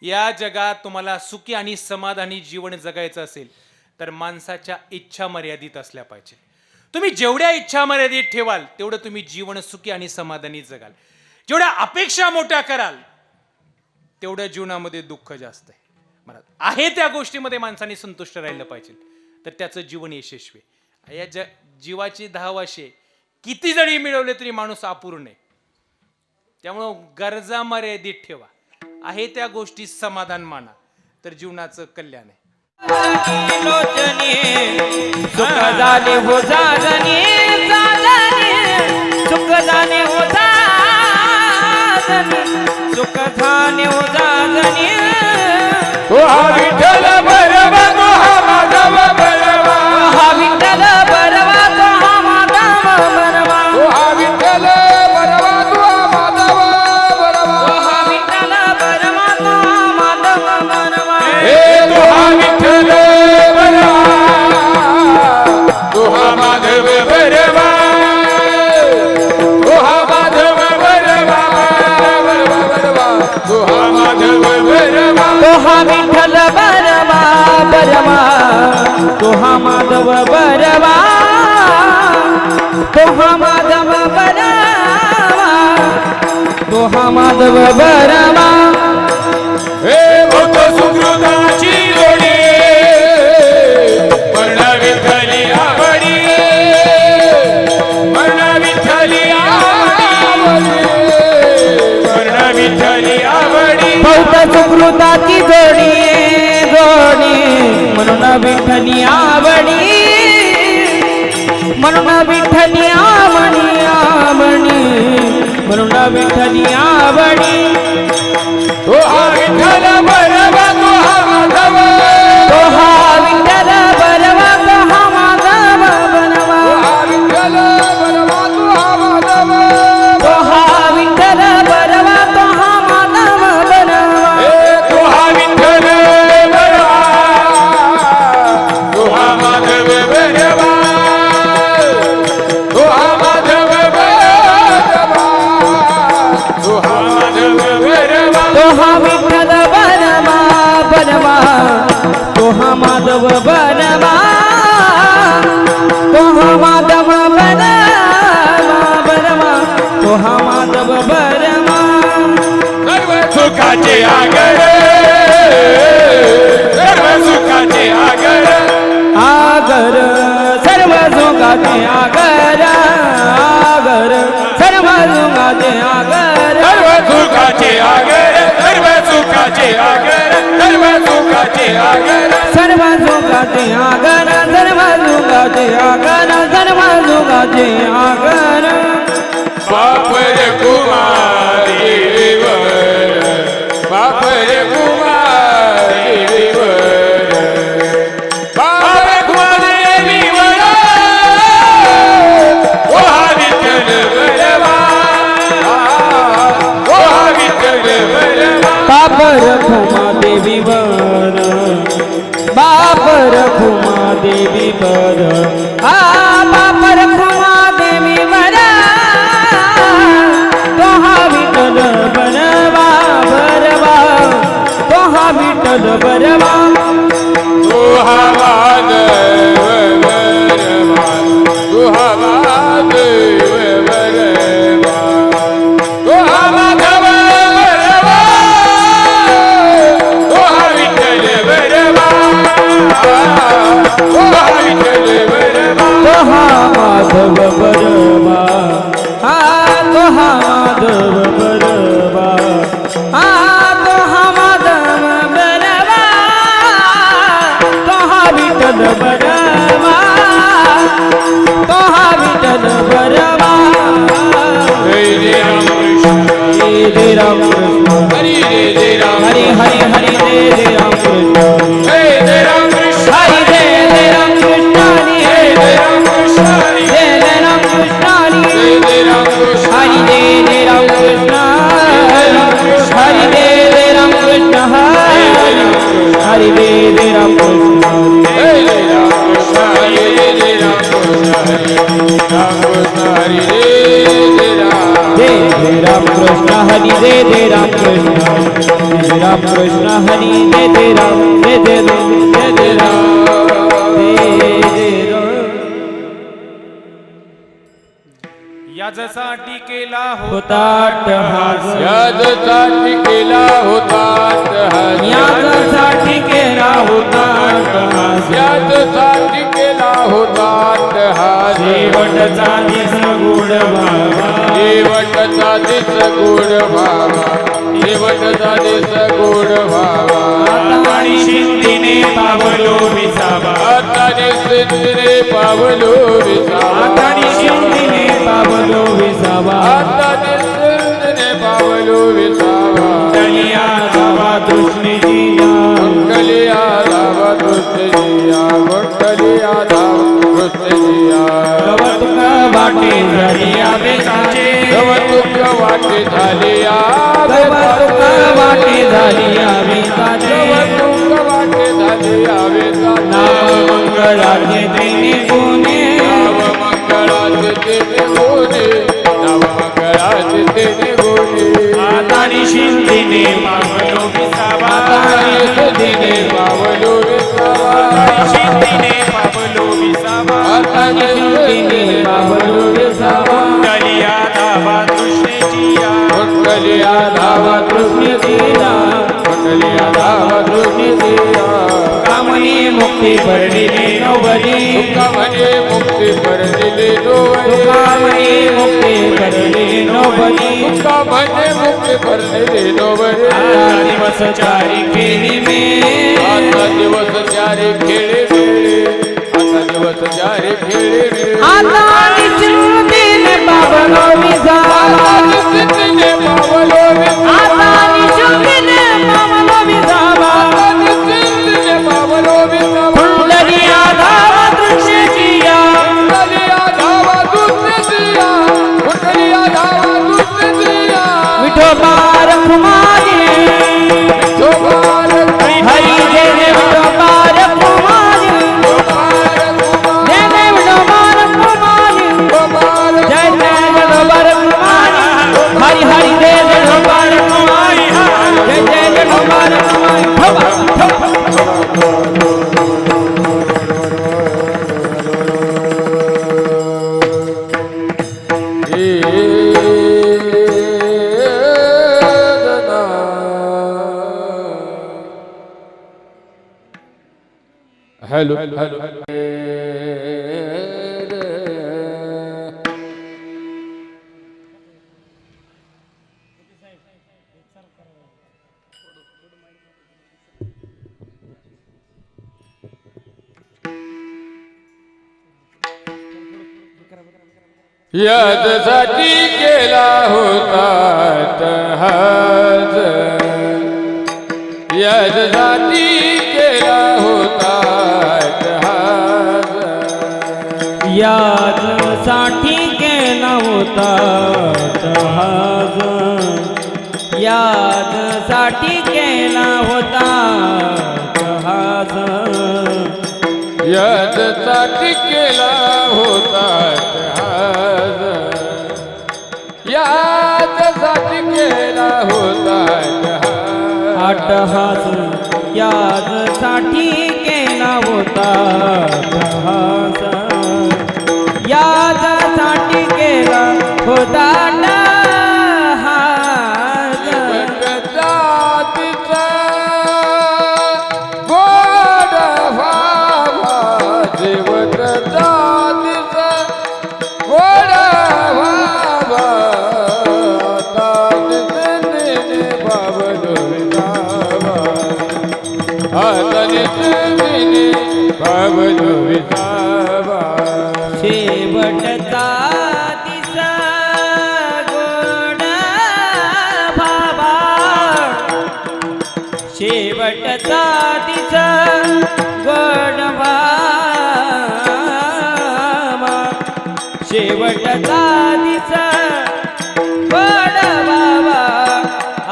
या जगात तुम्हाला सुखी आणि समाधानी जीवन जगायचं असेल तर माणसाच्या इच्छा मर्यादित असल्या पाहिजे. तुम्ही जेवढ्या इच्छा मर्यादित ठेवाल तेवढं तुम्ही जीवन सुखी आणि समाधानी जगाल. जेवढ्या अपेक्षा मोठ्या कराल तेवढं जीवनामध्ये दुःख जास्त आहे. आहे त्या गोष्टीमध्ये माणसाने संतुष्ट राहिलं पाहिजे तर त्याचं जीवन यशस्वी आहे. या जीवाची 10 वर्षे किती जरी मिळवले तरी माणूस अपूर्ण आहे. त्यामुळं गरजा मर्यादित ठेवा, आहे त्या गोष्टी समाधान माना तर जीवनाचं कल्याण आहे. सुख झाले हो जागणे सुख झाले हो जागणे सुख झाले हो जागणे विठ्ठल बरवा तो हा माधव बरवा विठ्ठल बरवा तो हा माधव बरवा विठ्ठल बरवा तो हा माधव बरवा विठ्ठल बरवा तो हा माधव बरवा हे तो हा विठ्ठल बरवा तो हा माधव बरवा तो हा माधव बरवा बरवा बरवा तो हा माधव बरवा तो हा विठ्ठल बरवा बरवा तो हा माधव बरवा तो हा माधव बरवा तो हा माधव बरवा हे भक्त सुकृताची जोडी वर्णा विठ्ठली आवडी वर्णा विठ्ठली आवडी वर्णा विठ्ठली आवडी भक्त सुकृताची जोडी जोडी म्हणून विठ्ठली आवडी म्हणून विठ्ठली आवडी आवडी म्हणून विठ्ठली आवडी तो हा विठ्ठल बरवा तो हा माधव तो हा विठ्ठल बरवा तो हा माधव बरवा हा विठ्ठल बरवा तो हा माधव तो हा विठ्ठल बरवा तो हा माधव बरवा हे तो हा विठ्ठल बरवा तो हा माधव बरवा तो हा माधव बरवा तो हा माधव बरवा तो हा विठ्ठल बरवा बरवा तो हा माधव बरवा तो हा माधव बरवा बरवा तो हा माधव बरवा सर्व सुखाचे आगर सर्व सुखाचे आगर आगर सर्व सुखाचे आगर आगर सर्व सुखाचे आगर सर्व सुखाचे आगर सर्व सुखाचे आगर सर्व सुखाचे आगर सर्व सुखाचे आगर सर्व सुखाचे आगर सर्व सुखाचे आगर बापर कुमारी वर बापर कुमारी वर बापर कुमारी वर ओ हा विठ्ठल बरवा ओ हा विठ्ठल बरवा बापर खुमा देवी वर बापर खुमा देवी वर बापर खुमा देवी वर तो हा विठ्ठल बरवा बरवा तो हा विठ्ठल बरवा तो हा माधव बरवा तो हा माधव बरवा तो हा माधव बरवा तो हा विठ्ठल बरवा तो हा विठ्ठल बरवा तो हा माधव बरवा तो हा माधव बरवा तो हा माधव बरवा तो हा विठ्ठल बरवा तो हा विठ्ठल बरवा जय राम कृष्ण जय जय राम कृष्ण हरी जय राम हरी हरी हरी जय जय राम कृष्ण जय राम कृष्ण हरी जय जय राम कृष्ण हरी जय राम कृष्ण हरी जय जय राम कृष्ण हरी जय राम कृष्ण हरि जय जय राम कृष्ण हरि जय जय राम कृष्ण हरि जय जय राम कृष्ण जय राम कृष्ण हरी जय राम कृष्ण हरी राम कृष्ण हरी जय राम जय जय राम कृष्ण हरि जय जय राम कृष्ण जय राम कृष्ण कृष्ण हरी जय जय राम जय जय राम जय जय राम जय जय राम याजसाठी केला होता अट्टहास याजसाठी केला होता अट्टहास याजसाठी केला होता अट्टहास याजसाठी केला होता अट्टहास शेवटचा दिस गुड बाबा शेवटचा दिस गोड भावा शेवटचा दिस गोड भावा आणि शिंदीने पावलो विसावा आता दिसते पावलो विसावा आणि शिंदीने पावलो विसावा आता दिसते पावलो विसावा दलिया जावा कृष्णजीया मंगलिया धावा कृष्णजिया मंगलिया धावा कृष्णजिया गवतुका वाटे झालिया बेसाचे गवतुका वाटे झालिया गवतुका वाटे झालिया बेसाचे गवतुका वाटे झालिया वेसाचे नाम मंगळाचे तेने गुणे नाव मंगळाचे तेने गोने नाव मंगळाचे तेने गोने आतानी शिंदीने पावलो विसावा आतानी शिंदीने पावलो विसावा शिंदीने पावलो विसावा आतानी शिंदीने पावलो विसावा दलिया धावा कृष्णजीया मंगलिया धावा कृष्णजीया मंगलिया धावा कृष्णजिया कामनी मुक्ती परदिले नवरी तुका म्हणे मुक्ती परदिले डोळे कामनी मुक्ती परदिले नवरी तुका म्हणे मुक्ती परदिले डोळे आता दिवस चारी केली मे आता दिवस चारे खेळे वेळे आता दिवस चारे खेळे वेळे आता निश्चितीने पावलो विसावा निश्चितीने पावलो आता निश्चितीने पावलो विसावा निश्चितीने पावलो कुंडलिया धावा कृष्णजीया कुंडलिया धावा दुसऱ्या कुंडलिया धावा दुसऱ्या विठोबा रखुमारी हरी जय जय विठोबा रखुमारी जय जय विठोबा रखुमारी जय जय विठोबा रखुमारी हरी हरी जय जय विठोबा रखुमारी जय जय विठोबा रखुमारी हेलो यादसाठी केला होता अट्टहास यादसाठी केला होता अट्टहास यादसाठी केला होता अट्टहास यादसाठी केला होता अट्टहास यादसाठी केला होता अट्टहास यादसाठी केला होता अट्टहास यादसाठी केला होता अट्टहास यादसाठी केला होता अट्टहास जातीचा गोड व्हावा जेवत जातीचा गोड व्हावा तातने बाबलो विसावा तातने बाबलो विसावा शेवटचा दिसा गोड भावा शेवटचा दिसा गोड भावा शेवटचा दिसा गोड भावा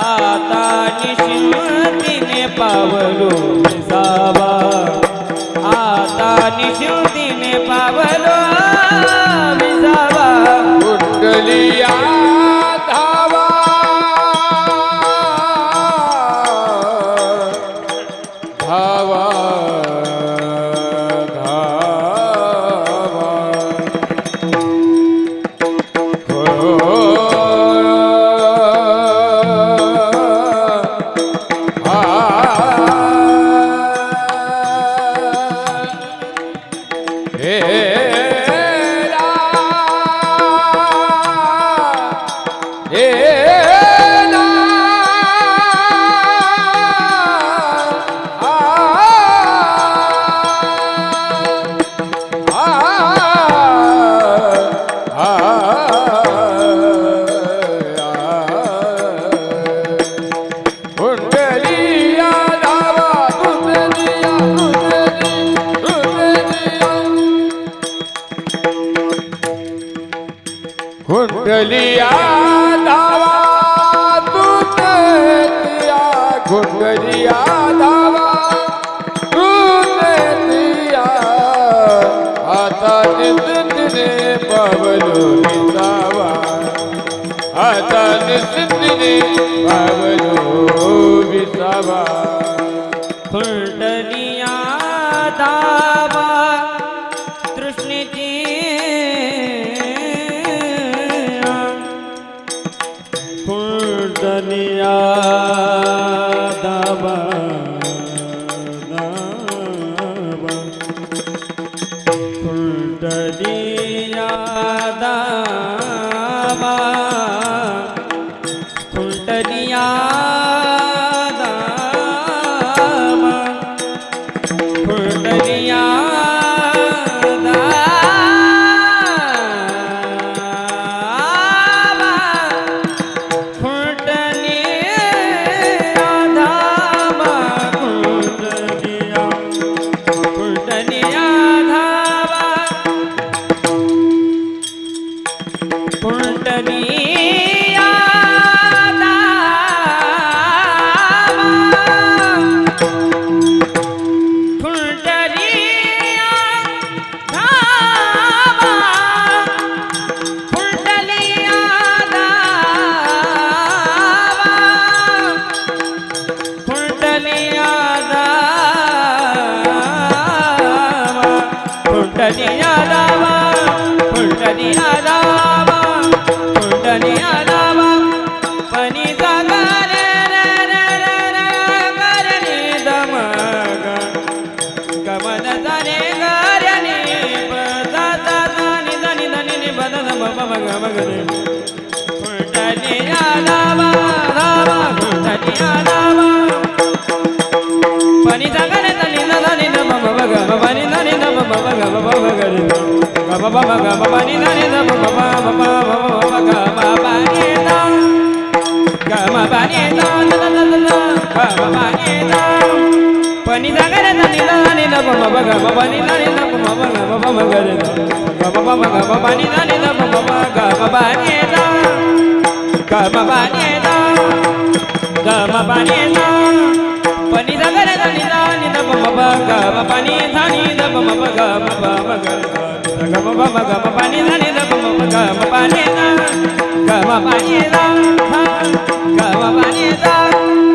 आता निशिमतीने पावलो विसावा आता निशिमतीने पावलो विसावा कुंडलिया धावा घुटलिया धावा दूत दिया घुटलिया धावा दूत दिया आता निसंदिने पावलो विसावा आता निसंदिने पावलो विसावा फुलटनिया धावा तृष्णेची फुलटनिया धावा फुलटनिया धावा फुलटनिया फुलटनिया फुलटनिया धावा फुलटनिया धावा फुलटनिया धावा पनी जागा रे रे रे रे रे करणी दमग गमन जाने करणी पदा दा नि धनी धनी नि बद दम मग मग रे फुलटनिया धावा धावा फुलटनिया धावा पनी जागा रे धनी धनी दम मग पनी धनी दम मग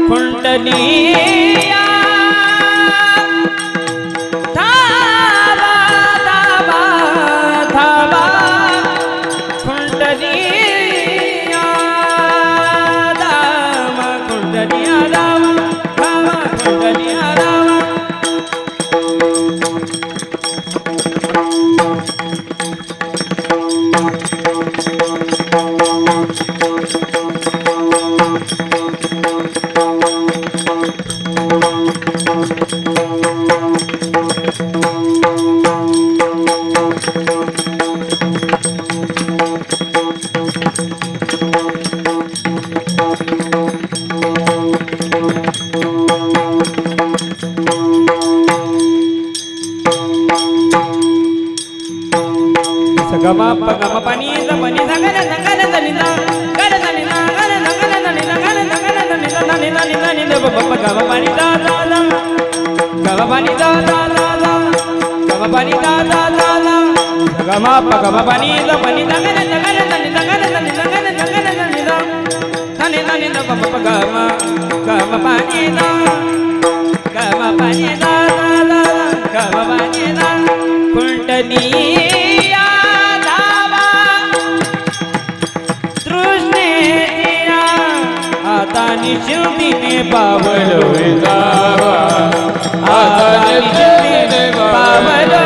फुलटनिया धावा धावा धावा फुलटनिया धावा फुलटनिया धावा धावा फुलटनिया धावा गमा पगम पानी जमनी धगन धगन धनिदा गन धनिदा गन धगन धनिदा गन धगन धनिदा धनि धनि धनि दब पगम पानी दा दा दा गम पानी दा दा दा दा गम पानी दा दा दा दा गमा पगम पानी जमनी धगन धगन धनिदा गन धनिदा गन धगन धनिदा धनि धनि दब पगम गम पानी दा गम पानी दा दा दा गम पानी दा फुलटनिया आता निशिल्दीने पावलो विसावा आता निसंदिने पावलो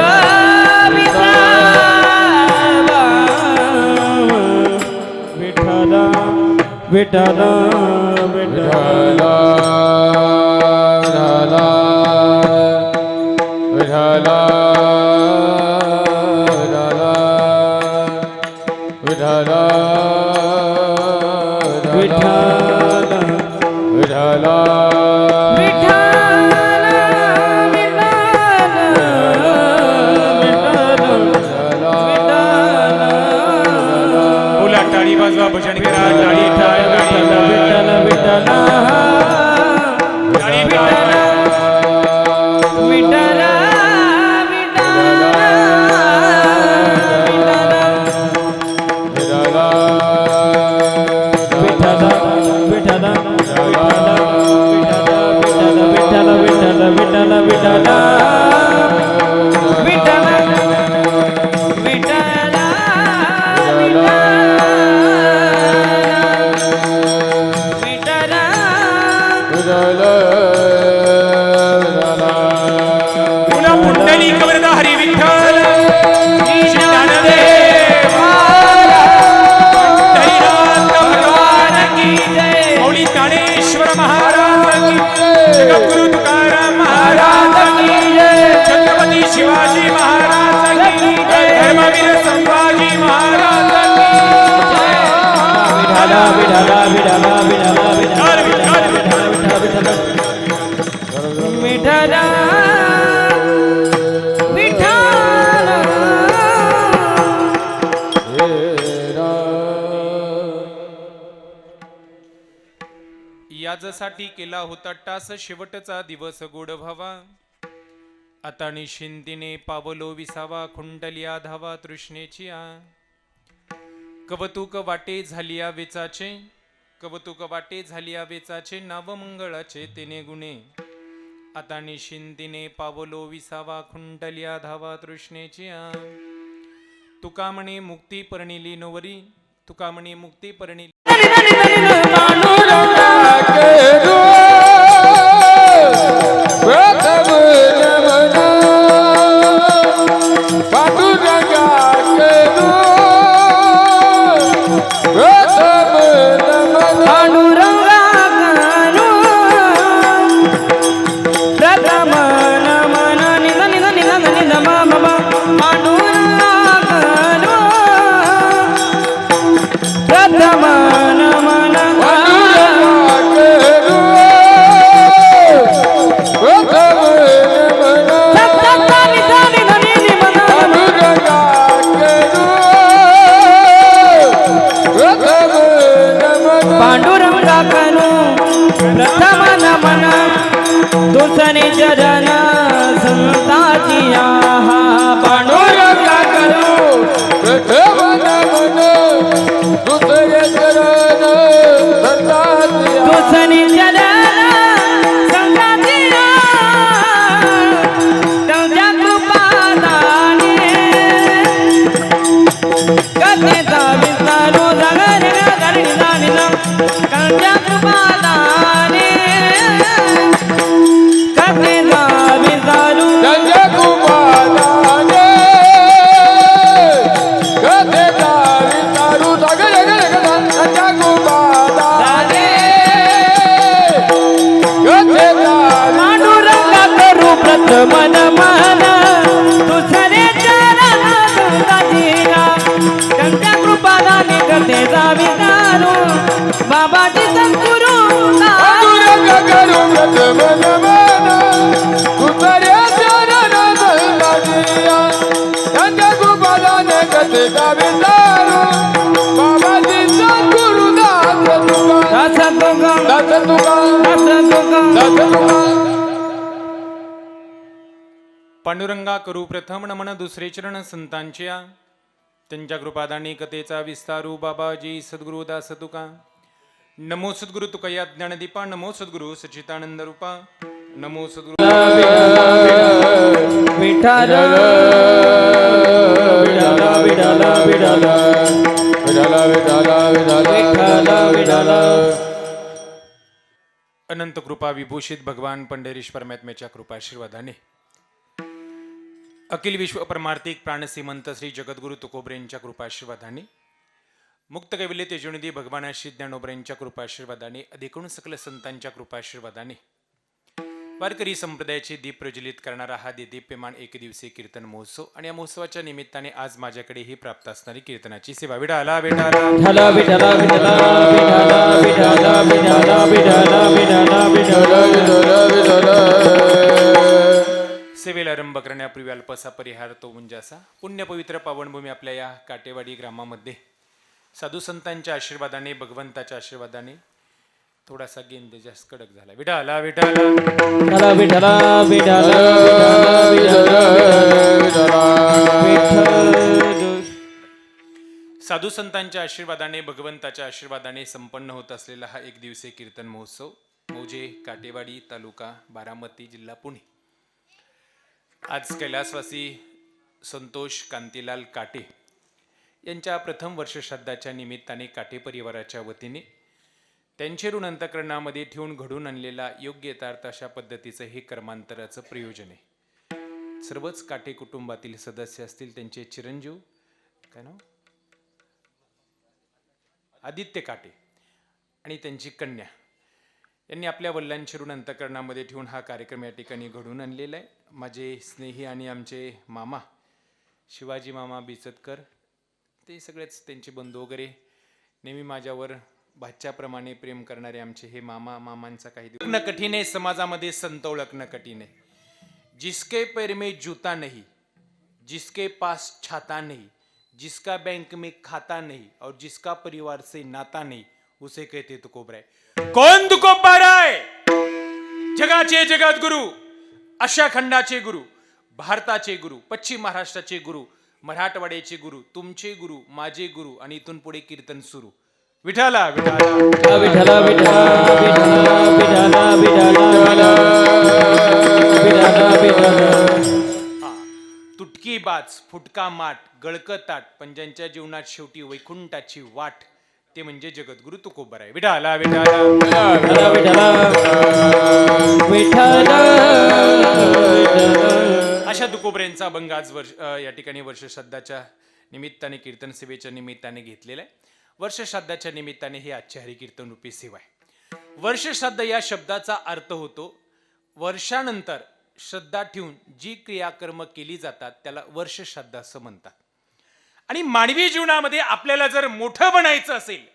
विसावा विठ्ठला विठ्ठला विठ्ठला विठ्ठला विठ्ठला विठ्ठला विठ्ठला बोला टाळी वाजवा शिवाजी महाराज की जय, धर्मवीर संभाजी महाराज की जय. विठाला विठाला विठाला विठाला विठाला विठाला विठाला विठाला याजसाठी केला होता टास, शेवटचा दिवस गोड व्हावा. आता निश्चिंतीने पावलो विसावा, खुंटलिया धावा तृष्णेची आ. कवतुक वाटे झालिया वेचाचे, कवतुक वाटे झालिया वेचाचे, नाव मंगळाचे तेने गुणे. आता निश्चिंतीने पावलो विसावा, खुंटलिया धावा तृष्णेची आ. तुका म्हणे मुक्ती पर्णिली नवरी, तुका म्हणे मुक्ती पर्णिली दुसरे चरण संताची आहा. पांडुरंगा करू प्रथम नमन, दुसरे चरण संताची आहा. दुसरे चरण संताची आहा. तुझ्या कृपादाने कथेचा विस्तारो जगणे धरणी जाणीला. तुझ्या कृपादाने मन मन दुसरे चरण संताजीला. त्यांच्या कृपादाने करते जावी दारू, बाबाजी सद्गुरु पांडुरंगा करू प्रथम नमन, दुसरे चरण संताची आहा. त्यांच्या कृपादाने करते जावी दारू, बाबाजी सद्गुरु दास तुका, दास तुका, दास तुका, दास तुका, दास तुका. पांडुरंगा करू प्रथम नमन, दुसरे चरण संतांच्या. त्यांच्या कृपादानी कथेचा विस्तारू, बाबाजी सद्गुरु दास तुका. नमो सद्गुरु तुकया ज्ञानदीपा, नमो सद्गुरु सच्चिदानंद रूपा, नमो सद्गुरु विठाल विठाला विठाला विठाला विठाला विठाला. अनंत कृपा विभूषित भगवान पंढरीश परमात्म्याच्या कृपाशीर्वादाने अखिल विश्व परमार्थिक प्राणसीमंत श्री जगद्गुरु तुकोबरेंच्या कृपाशीर्वादाने, मुक्त कैवल्य तेजोनिधी भगवानाशी ज्ञानोबरेंच्या कृपाशीर्वादाने, अधिकून सकल संतांच्या कृपाशीर्वादाने वारकरी संप्रदायाचे दीप प्रज्वलित करणारा हा दिव्यमान एक दिवसीय कीर्तन महोत्सव. आणि या महोत्सवाच्या निमित्ताने आज माझ्याकडे ही प्राप्त असणारी कीर्तनाची सेवा. विठाला विठाला विठाला विठाला विठाला विठाला विठाला विठाला विठाला विठाला. सेवेला आरंभ करण्यापूर्वी अल्पसा परिहार तो म्हणजे असा. पुण्य पवित्र पावनभूमी आपल्या या काटेवाडी ग्रामामध्ये साधू संतांच्या आशीर्वादाने, भगवंताच्या आशीर्वादाने थोडासा गेंद जास्त कडक झाला. विठाला विठाला विठाला विठाला विठाला विठाला. साधू संतांच्या आशीर्वादाने, भगवंताच्या आशीर्वादाने संपन्न होत असलेला हा एक दिवसीय कीर्तन महोत्सव मौजे काटेवाडी, तालुका बारामती, जिल्हा पुणे. आज कैलासवासी संतोष कांतीलाल काटे यांच्या प्रथम वर्षश्राद्धाच्या निमित्ताने काटे परिवाराच्या वतीने त्यांचे ऋण अंतःकरणामध्ये ठेवून घडून आणलेला योग्य यथार्थ अशा पद्धतीचं हे कर्मांतराचं प्रयोजन आहे. सर्वच काटे कुटुंबातील सदस्य असतील, त्यांचे चिरंजीव काय नाव आदित्य काटे आणि त्यांची कन्या यांनी आपल्या वडिलांची ऋण अंतःकरणामध्ये ठेवून हा कार्यक्रम या ठिकाणी घडवून आणलेला आहे. माझे स्नेही आणि आमचे मामा शिवाजी मामा बिचतकर, ते सगळेच त्यांचे बंधू वगैरे, नेहमी माझ्यावर भाच्याप्रमाणे प्रेम करणारे आमचे हे मामा, मामांचा काही दिवस कठीण आहे. समाजामध्ये संत ओळखणं कठीण आहे. जिसके पैर में जूता नहीं, जिसके पास छाता नहीं, जिसका बैंक में खाता नहीं और जिसका परिवार से नाता नहीं, उसे कहते तुकोबरा है. कोण तुकोबरा आहे? जगाचे जगद्गुरु, आशिया खंडाचे गुरु, भारताचे गुरु, पश्चिम महाराष्ट्राचे गुरु, मराठवाड्याचे गुरु, तुमचे गुरु, माझे गुरु आणि इथून पुढे कीर्तन सुरू. विठाला विठाला विठला विठला विठला विठला विठला हा. तुटकी बाज, फुटका माठ, गळक ताट, पण ज्यांच्या जीवनात शेवटी वैकुंठाची वाट, ते म्हणजे जगद्गुरु तुकोबरा आहे. विठाला विठाला विठला विठला अशा तुकोबऱ्यांचा अभंग आज या ठिकाणी वर्ष श्राद्धाच्या निमित्ताने, कीर्तन सेवेच्या निमित्ताने घेतलेला आहे. वर्ष श्राद्धाच्या निमित्ताने ही आजची हरिकीर्तन रूपी सेवा आहे. वर्ष श्राद्ध या शब्दाचा अर्थ होतो वर्षानंतर श्रद्धा ठेवून जी क्रियाकर्म केली जातात त्याला वर्ष श्राद्ध असं म्हणतात. आणि मानवी जीवनामध्ये आपल्याला जर मोठं बनायचं असेल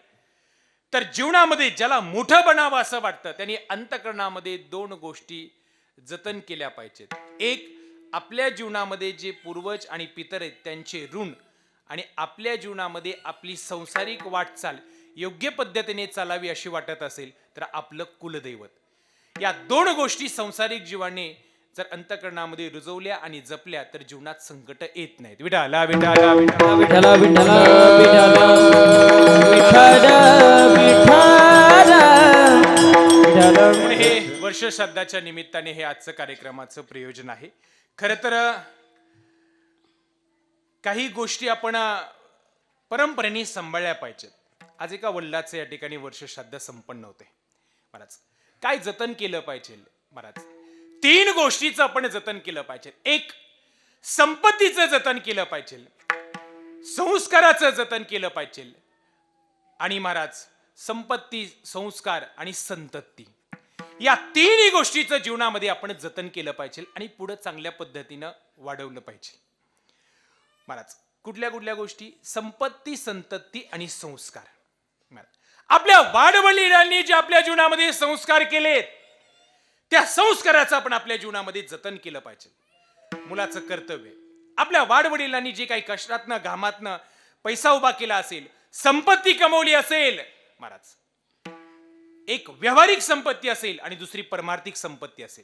तर जीवनामध्ये ज्याला मोठं बनावं असं वाटतं त्यांनी अंतःकरणामध्ये दोन गोष्टी जतन केल्या पाहिजेत. एक, आपल्या जीवनामध्ये जे पूर्वज आणि पितर आहेत त्यांचे ऋण, आणि आपल्या जीवनामध्ये आपली संसारिक वाटचाल योग्य पद्धतीने चालावी अशी वाटत असेल तर आपलं कुलदैवत. या दोन गोष्टी संसारिक जीवाने जर अंतःकरणामध्ये रुजवल्या आणि जपल्या तर जीवनात संकट येत नाहीत. विठाला विठाला विठाला विठला विठला विठला म्हणून हे वर्ष श्राद्धाच्या निमित्ताने हे आजचं कार्यक्रमाचं प्रयोजन आहे. खरं तर काही गोष्टी आपण परंपरेने सांभाळल्या पाहिजेत. आज एका वडिलाचं या ठिकाणी वर्ष श्राद्ध संपन्न होते. महाराज काय जतन केलं पाहिजे? महाराज 3 गोष्टीचं आपण जतन केलं पाहिजे. एक, संपत्तीचं जतन केलं पाहिजे, संस्काराचं जतन केलं पाहिजे, आणि महाराज संपत्ती, संस्कार आणि संतती या 3 गोष्टीचं जीवनामध्ये आपण जतन केलं पाहिजे आणि पुढे चांगल्या पद्धतीनं वाढवलं पाहिजे. महाराज कुठल्या कुठल्या गोष्टी? संपत्ती, संतती आणि संस्कार. आपल्या वाडवडिलांनी जे आपल्या जीवनामध्ये संस्कार केलेत त्या संस्काराचं आपण आपल्या जीवनामध्ये जतन केलं पाहिजे. मुलाचं कर्तव्य, आपल्या वाडवडिलांनी जे काही कष्टातनं घामातनं पैसा उभा केला असेल, संपत्ती कमवली असेल, महाराज एक व्यावहारिक संपत्ती असेल आणि दुसरी परमार्थिक संपत्ती असेल,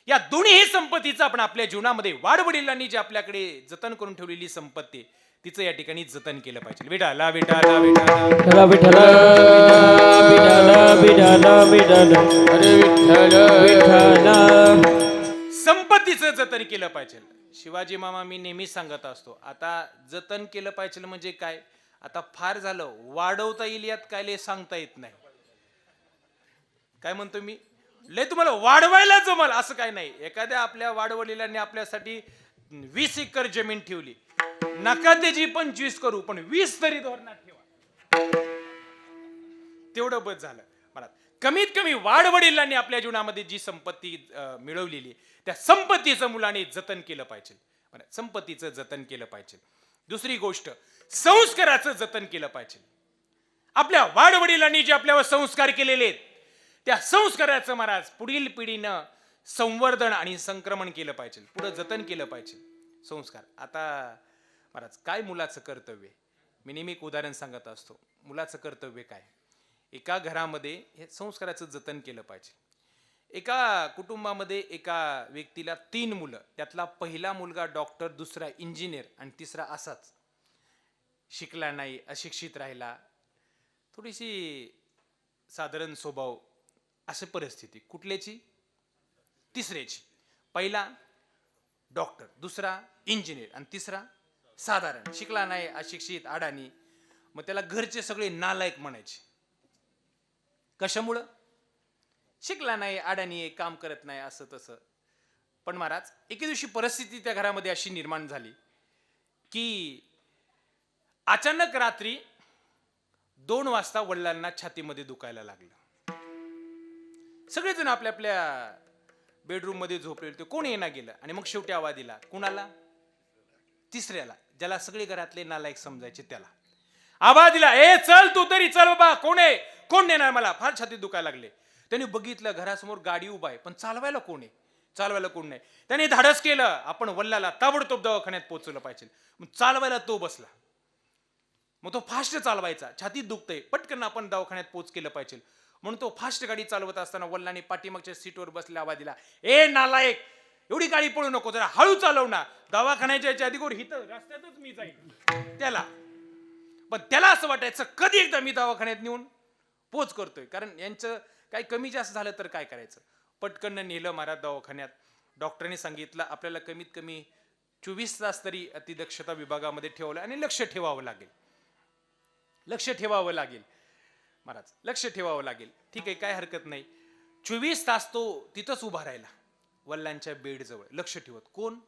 या दोन्ही संपत्तीचं आपण आपल्या जीवनामध्ये वाडवडिलांनी जे आपल्याकडे जतन करून ठेवलेली संपत्ती तिचं या ठिकाणी जतन केलं पाहिजे. विठाला विठाला विठाला विठला विठला विठला विठला हरे विठ्ठल विठला संपत्तीचं जतन केलं पाहिजे. शिवाजी मामा मी नेहमी सांगत असतो, आता जतन केलं पाहिजे म्हणजे काय? आता फार झालं, वाढवता येईल यात काय लय सांगता येत नाही. काय म्हणतो मी? लय तुम्हाला वाढवायला जमल असं काय नाही. एखाद्या आपल्या वाडवडिलांनी आपल्यासाठी 20 एकर जमीन ठेवली, नका त्याची 25 करू पण 20 तरी धोरणात ठेवा, तेवढं बस झालं. मला कमीत कमी वाडवडिलांनी आपल्या जीवनामध्ये जी संपत्ती मिळवलेली त्या संपत्तीचं मुलाने जतन केलं पाहिजे. संपत्तीचं जतन केलं पाहिजे. दुसरी गोष्ट, संस्काराचं जतन केलं पाहिजे. आपल्या वाडवडिलांनी जे आपल्यावर संस्कार केलेले आहेत त्या संस्काराचं महाराज पुढील पिढीनं संवर्धन आणि संक्रमण केलं पाहिजे, पुढे जतन केलं पाहिजे. संस्कार. आता महाराज काय मुलाचं कर्तव्य? मी नेहमी एक उदाहरण सांगत असतो. मुलाचं कर्तव्य काय? एका घरामध्ये हे संस्काराचं जतन केलं पाहिजे. एका कुटुंबामध्ये एका व्यक्तीला 3 मुलं, त्यातला पहिला मुलगा डॉक्टर, दुसरा इंजिनियर आणि तिसरा असाच शिकला नाही, अशिक्षित राहिला, थोडीशी साधारण स्वभाव, अशी परिस्थिती. कुठल्याची? तिसऱ्याची. पहिला डॉक्टर, दुसरा इंजिनियर आणि तिसरा साधारण, शिकला नाही, अशिक्षित, अडाणी. मग त्याला घरचे सगळे नालायक म्हणायचे. कशामुळं? शिकला नाही, अडाणी आहे, काम करत नाही, असं तसं. पण महाराज एके दिवशी परिस्थिती त्या घरामध्ये अशी निर्माण झाली की अचानक रात्री 2 वाजता वडिलांना छातीमध्ये दुखायला लागलं. सगळेजण आपल्या आपल्या बेडरूम मध्ये झोपलेले होते. कोण येणार गेलं आणि मग शेवटी आवाज दिला. कुणाला? तिसऱ्याला, ज्याला सगळे घरातले नालायक समजायचे त्याला आवाज दिला. ए चल तू तरी चल बाबा, कोण आहे? कोण नेणार मला? फार छातीत दुखायला लागले. त्यांनी बघितलं घरासमोर गाडी उभा आहे, पण चालवायला कोण आहे? चालवायला कोण नाही. त्यांनी धाडस केलं, आपण वल्लाला ताबडतोब दवाखान्यात पोहोचवलं पाहिजे. मग चालवायला तो बसला. मग तो फास्ट चालवायचा, छातीत दुखतंय, पटकन आपण दवाखान्यात पोच केलं पाहिजे म्हणून तो फास्ट गाडी चालवत असताना वल्लाने पाठीमागच्या सीटवर बसले आवाज दिला. ए नालायक, एवढी गाडी पळू नको, जरा हळू चालव ना. दवाखान्याच्या याच्या आधी गोर हिथं रस्त्यातच मी जाईल त्याला. पण त्याला असं वाटायचं कधी एकदा मी दवाखान्यात नेऊन पोच करतोय, कारण यांचं काही कमी जास्त झालं तर काय करायचं. पटकन नेलं महाराज दवाखान्यात. डॉक्टरने सांगितलं आपल्याला कमीत कमी 24 तास तरी अतिदक्षता विभागामध्ये ठेवलं आणि लक्ष ठेवावं लागेल. लक्ष ठेवावं लागेल महाराज, लक्ष ठेवावं लागेल. ठीक आहे, काय हरकत नाही. 24 तास तो तिथंच उभा राहिला वल्लांच्या बेड जवळ, लक्ष ठेवत. कोण?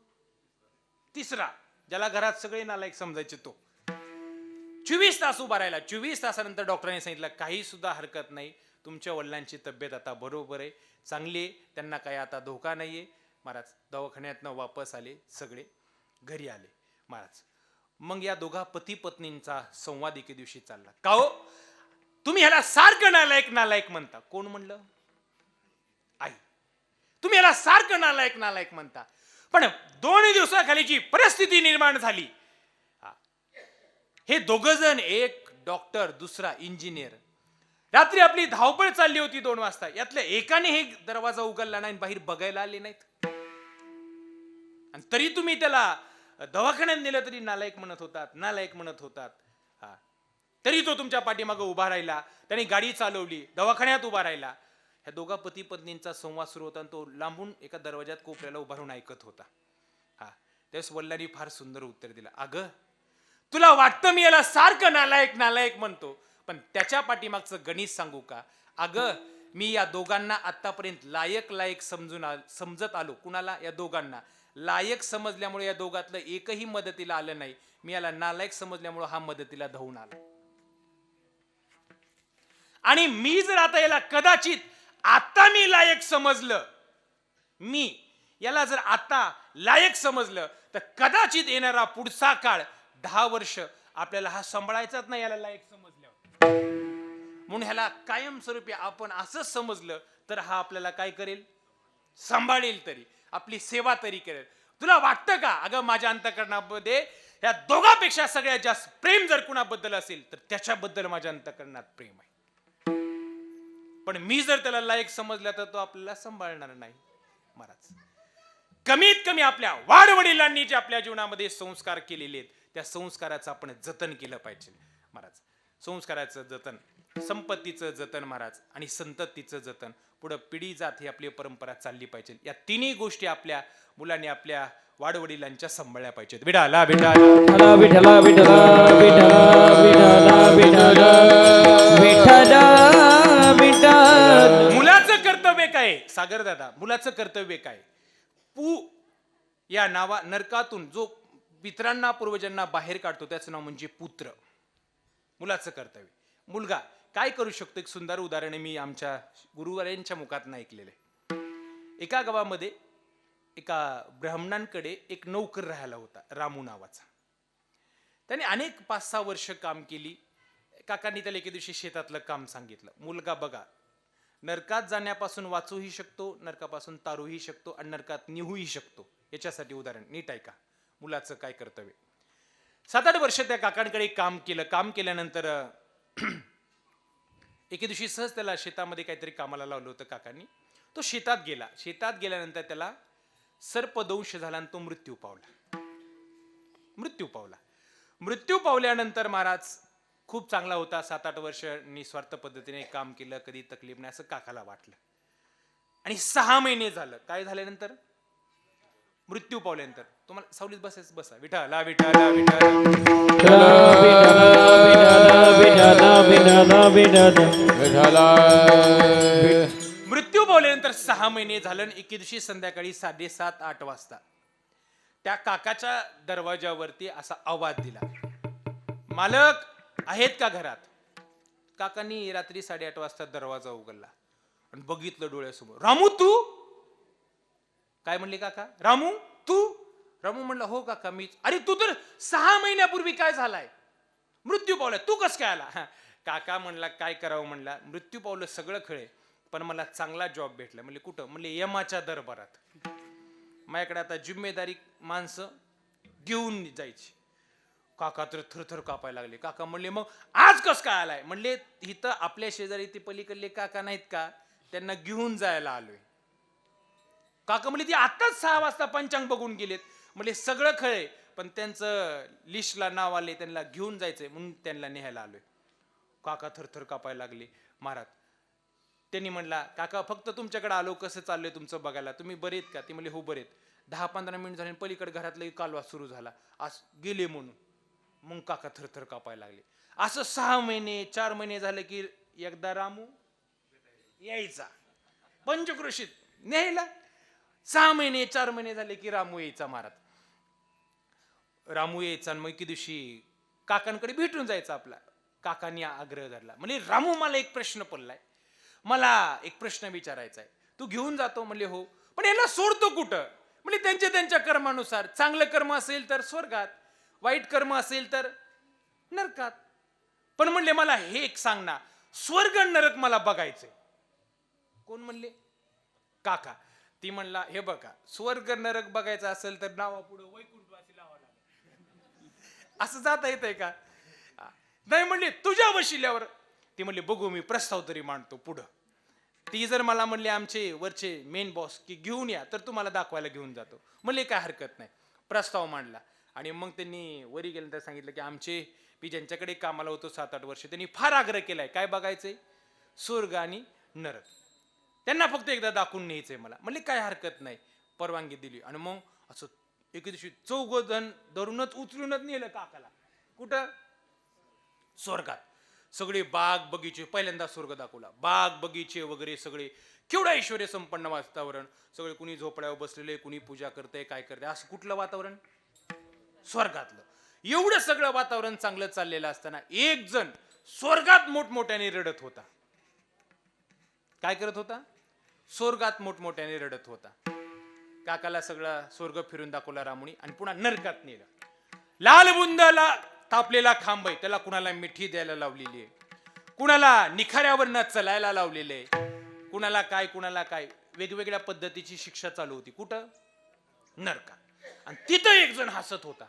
तिसरा, ज्याला घरात सगळे नालायक समजायचे तो. 24 तास उभा राहिला. 24 तासानंतर डॉक्टरांनी सांगितलं काही सुद्धा हरकत नाही, तुमच्या वडिलांची तब्येत आता बरोबर आहे, चांगली आहे, त्यांना काही आता धोका नाहीये. महाराज दवाखान्यातनं वापस आले, सगळे घरी आले महाराज. मग या दोघा पती पत्नींचा संवाद एके दिवशी चालला. का हो तुम्ही ह्याला सारखं नालायक नालायक म्हणता? कोण म्हणलं? आई. तुम्ही ह्याला सारखं नालायक नालायक म्हणता, पण 2 दिवसाखाली जी परिस्थिती निर्माण झाली, हे दोघ जण, एक डॉक्टर दुसरा इंजिनियर, रात्री आपली धावपळ चालली होती 2 वाजता, यातल्या एकाने हे दरवाजा उघडला नाही, बाहेर बघायला आले नाहीत. आणि तरी तुम्ही त्याला दवाखान्यात नेलं तरी नालायक म्हणत होतात, नालायक म्हणत होतात. तरी तो तुमच्या पाठीमागे उभा राहिला, त्याने गाडी चालवली, दवाखान्यात उभा राहिला. ह्या दोघा पती पत्नींचा संवाद सुरू होता आणि तो लांबून एका दरवाज्यात कोपऱ्याला उभा राहून ऐकत होता. त्यावेळेस वल्लानी फार सुंदर उत्तर दिलं. अगं तुला वाटतं मी याला सारखं नालायक नालायक म्हणतो, पण त्याच्या पाठीमागचं गणित सांगू का? अगं मी या दोघांना आतापर्यंत लायक लायक समजत आलो. कुणाला? या दोघांना. लायक समजल्यामुळे या दोघातलं एकही मदतीला आलं नाही. मी याला नालायक समजल्यामुळे हा मदतीला धावून आला. आणि मी जर आता याला कदाचित आता मी लायक समजलं, मी याला जर आता लायक समजलं, तर कदाचित येणारा पुढचा काळ 10 वर्ष आपल्याला हा सांभाळायचाच नाही याला लायक समजल्यावर. म्हणून ह्याला कायमस्वरूपी आपण असंच समजलं तर हा आपल्याला काय करेल? सांभाळेल, तरी आपली सेवा तरी करेल. तुला वाटतं का? अगं माझ्या अंतःकरणामध्ये या दोघांपेक्षा सगळ्यात जास्त प्रेम जर कुणाबद्दल असेल तर त्याच्याबद्दल माझ्या अंतःकरणात प्रेम आहे. पण मी जर त्याला लायक समजला तर तो आपल्याला सांभाळणार नाही. महाराज कमीत कमी आपल्या वाडवडिलांनी जे आपल्या जीवनामध्ये संस्कार केलेले आहेत त्या संस्काराचं आपण जतन केलं पाहिजे महाराज. संस्काराचं जतन, संपत्तीचं जतन महाराज, आणि संततीचं जतन, पुढे पिढी जात ही आपली परंपरा चालली पाहिजे. या तिन्ही गोष्टी आपल्या मुलांनी आपल्या वाडवडिलांच्या सांभाळल्या पाहिजेत. विठाला विठाला विठला विठला विठला विठला विठला विठला विठला. मुलाचं कर्तव्य काय? सागर दादा, मुलाचं कर्तव्य काय? पू या नावा नरकातून जो पितरांना पूर्वजांना बाहेर काढतो त्याचं नाव म्हणजे पुत्र. मुलाचं कर्तव्य. मुलगा काय करू शकतो? एक सुंदर उदाहरण मी आमच्या गुरुवारांच्या मुखात ऐकलेलं आहे. एका गावामध्ये एका ब्राह्मणांकडे एक नोकर राहायला होता, रामू नावाचा. त्याने अनेक 5-6 वर्ष काम केली. काकांनी त्याला एके दिवशी शेतातलं काम सांगितलं. मुलगा बघा, नरकात जाण्यापासून वाचूही शकतो, नरकापासून तारूही शकतो आणि नरकात निहूही शकतो. याच्यासाठी उदाहरण नीट ऐका. मुलाचं काय कर्तव्य? 7-8 वर्ष त्या काकांकडे काम केलं. काम केल्यानंतर एके दिवशी सहज त्याला शेतामध्ये काहीतरी कामाला लावलं होतं काकांनी. तो शेतात गेला. शेतात गेल्यानंतर त्याला सर्पदंश झाला आणि तो मृत्यू पावला. मृत्यू पावल्यानंतर महाराज खूप चांगला होता. 7-8 वर्ष निस्वार्थ पद्धतीने काम केलं, कधी तकलीफ नाही असं काकाला वाटलं. आणि 6 महिने झालं. काय झाल्यानंतर? मृत्यू पावल्यानंतर तुम्हाला सावलीत बसायचं, बसा. विठाला विठाला विठाला मृत्यू पावल्यानंतर 6 महिने झालं. एके दिवशी संध्याकाळी 7:30-8 वाजता त्या काकाच्या दरवाजावरती असा आवाज दिला, मालक आहेत का घरात? काकांनी रात्री 8:30 वाजता दरवाजा उघडला. आणि बघितलं डोळ्यासमोर. रामू तू? काय म्हणले काका? रामू तू? रामू म्हणला हो काका मीच. अरे तू तर 6 महिन्यापूर्वी काय झालाय? मृत्यू पावला. तू कस काय आला? काका म्हणला काय करावं म्हणला, मृत्यू पावलं सगळं खळे, पण मला चांगला जॉब भेटला. म्हणले कुठं? म्हणले यमाच्या दरबारात. माझ्याकडे आता जिम्मेदारी माणसं घेऊन जायची. काका तर थरथर कापायला लागले. काका म्हणले मग आज कस काय आलाय? म्हणले इथं आपल्या शेजारी ते पलीकडले काका नाहीत का, त्यांना घेऊन जायला आलोय. काका म्हणले ती आताच 6 वाजता पंचांग बघून गेलेत. म्हणले सगळं खळे, पण त्यांचं लिस्टला नाव आले, त्यांना घेऊन जायचंय म्हणून त्यांना न्यायला आलोय. काका थरथर कापायला लागले. महाराज त्यांनी म्हणला काका फक्त तुमच्याकडे आलो, कसं चाललंय तुमचं बघायला, तुम्ही बरेत का? ते म्हणले हो बरेत. 10-15 मिनिट झाले पलीकडे घरातला कालवा सुरू झाला, आज गेले म्हणून. मग काका थरथर कापायला लागले. असं 6 महिने 4 महिने झाले की एकदा रामू यायचा पंचक्रोशीत न्यायला. 6 महिने 4 महिने झाले की रामू यायचा. महाराज रामू यायचा आणि मग एके दिवशी काकांकडे भेटून जायचा आपला. काकांनी आग्रह धरला. म्हणजे रामू मला एक प्रश्न पडलाय, मला एक प्रश्न विचारायचा आहे. तू घेऊन जातो? म्हणले हो. पण याला सोडतो कुठं? म्हणजे त्यांच्या त्यांच्या कर्मानुसार. चांगलं कर्म असेल तर स्वर्गात, वाईट कर्म असेल तर नरकात. पण म्हणले मला हे एक सांग ना, स्वर्ग नरक मला बघायचंय. कोण म्हणले? काका. ती म्हणला हे बघा, स्वर्ग नरक बघायचं असेल तर नावापुढे वैकुंठवासी लावा लागेल. असं जाता येतंय का? नाही म्हणले तुझ्या वशिल्यावर. ती म्हणले बघू मी प्रस्ताव तरी मांडतो पुढं. ती जर मला म्हणले आमचे वरचे मेन बॉस की घेऊन या, तर तुम्हाला दाखवायला घेऊन जातो. म्हणले काय हरकत नाही. प्रस्ताव मांडला आणि मग त्यांनी वरी गेल्यानंतर सांगितलं की आमचे मी ज्यांच्याकडे कामाला होतो 7-8 वर्ष, त्यांनी फार आग्रह केलाय काय बघायचंय, स्वर्ग आणि नरक. त्यांना फक्त एकदा दाखवून न्यायचंय मला. म्हणले काय हरकत नाही. परवानगी दिली आणि मग असं एके दिवशी 4 जण धरूनच उचलूनच नेलं काकाला. कुठं? स्वर्गात. सगळे बाग बगीचे, पहिल्यांदा स्वर्ग दाखवला. बाग बगीचे वगैरे सगळे, केवढं ऐश्वर्य संपन्न वातावरण. सगळे कुणी झोपड्यावर बसलेले, कुणी पूजा करते, काय करते, असं कुठलं वातावरण? स्वर्गातलं. एवढं सगळं वातावरण चांगलं चाललेलं असताना एक जण स्वर्गात मोठमोठ्याने रडत होता. काय करत होता? स्वर्गात मोठमोठ्याने रडत होता. काकाला सगळा स्वर्ग फिरून दाखवला रामुनी आणि पुन्हा नरकात नेलं. लाल बुंदाला तापलेला खांब आहे, त्याला कुणाला मिठी द्यायला लावलेली आहे, कुणाला निखाऱ्यावर चलायला लावलेले आहे, कुणाला काय वेगवेगळ्या पद्धतीची शिक्षा चालू होती. कुठं? नरकात. आणि तिथं एक जण हसत होता.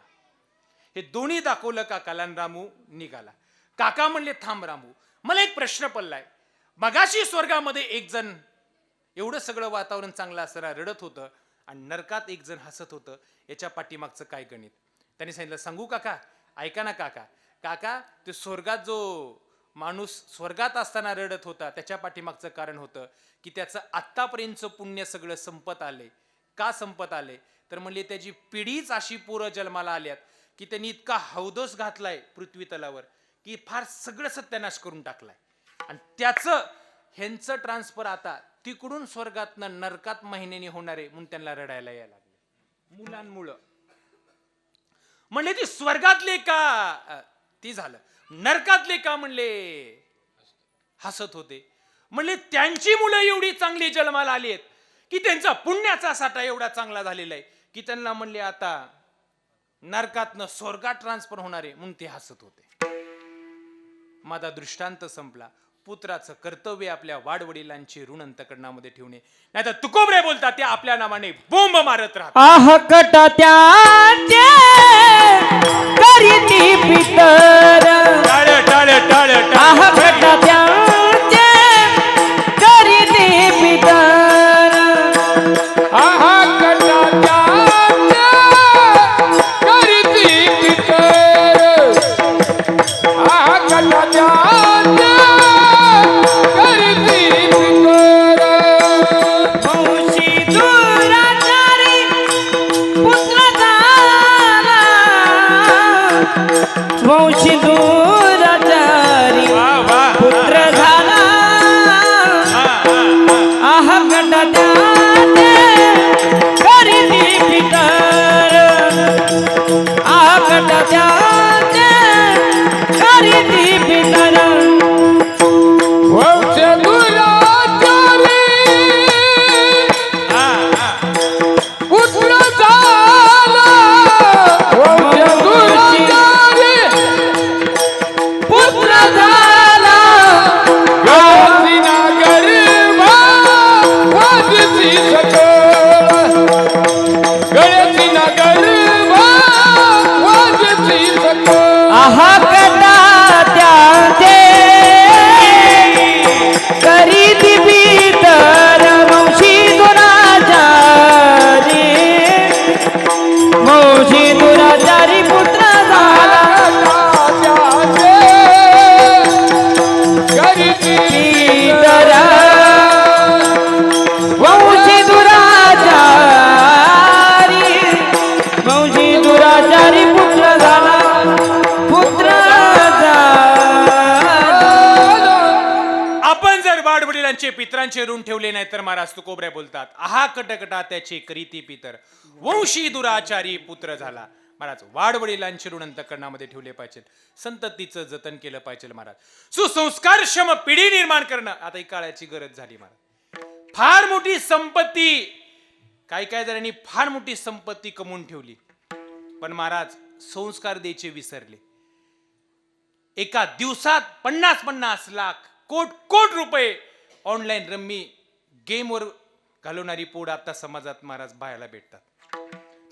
हे दोन्ही दाखवलं काकाला आणि रामू निघाला. काका म्हणले थांब रामू, मला एक प्रश्न पडलाय. मगाशी स्वर्गामध्ये एक जण एवढं सगळं वातावरण चांगलं असताना रडत होतं आणि नरकात एक जण हसत होतं, याच्या पाठीमागचं काय गणित? त्यांनी सांगितलं सांगू काका? ऐका ना काका. काका ते स्वर्गात जो माणूस स्वर्गात असताना रडत होता त्याच्या पाठीमागचं कारण होतं की त्याचं आत्तापर्यंतचं पुण्य सगळं संपत आले. का संपत आले? तर म्हणले त्याची पिढीच अशी पोरं जन्माला आल्यात की त्यांनी इतका हौदोस घातलाय पृथ्वी तलावर की फार सगळं सत्यानाश करून टाकलाय. आणि त्याचं ह्यांचं ट्रान्सफर आता तिकडून स्वर्गातनं नरकात महिन्याने होणारे म्हणून त्यांना रडायला यायला लागले मुलांमुळं. म्हणले ती स्वर्गातले का ती झालं, नरकातले का म्हणले हसत होते. म्हणले त्यांची मुलं एवढी चांगली जन्माला आली आहेत की त्यांचा पुण्याचा साठा एवढा चांगला झालेला आहे की त्यांना म्हणले आता नरकातनं स्वर्गात ट्रान्सफर होणारे म्हणून ते हसत होते. माझा दृष्टांत संपला. पुत्राचं कर्तव्य आपल्या वाडवडिलांची ऋण अंतकरणामध्ये ठेवणे, नाहीतर तुकोबरे बोलतात ते आपल्या नावाने बोंब मारत राहतात. आहकट त्याचे करीती पितर, टाळ टाळ टाळ आहकट त्याचे करीती पितर, आहा कटाच्या करीती पितर, आहा कटाच्या वंशी दुराचारी पुत्र झाला, वंशी तुमचे पितरांचे ऋण ठेवले नाही तर महाराज तुकोबऱ्या बोलतात आहा कटकटा त्याचे करीती पितर वंशी दुराचारी पुत्र झाला. महाराज वाडवडिलांचे ऋण अंतःकरणामध्ये ठेवले पाहिजे. संततीचं जतन केलं पाहिजे महाराज. सुसंस्कारक्षम पिढी निर्माण करणं आता ही काळाची गरज झाली महाराज. फार मोठी संपत्ती काय काय जणांनी फार मोठी संपत्ती कमवून ठेवली पण महाराज संस्कार द्यायचे विसरले. एका दिवसात 50-50 लाख कोट रुपये ऑनलाईन रम्मी गेमवर घालवणारी पोड आता समाजात महाराज पाहायला भेटतात.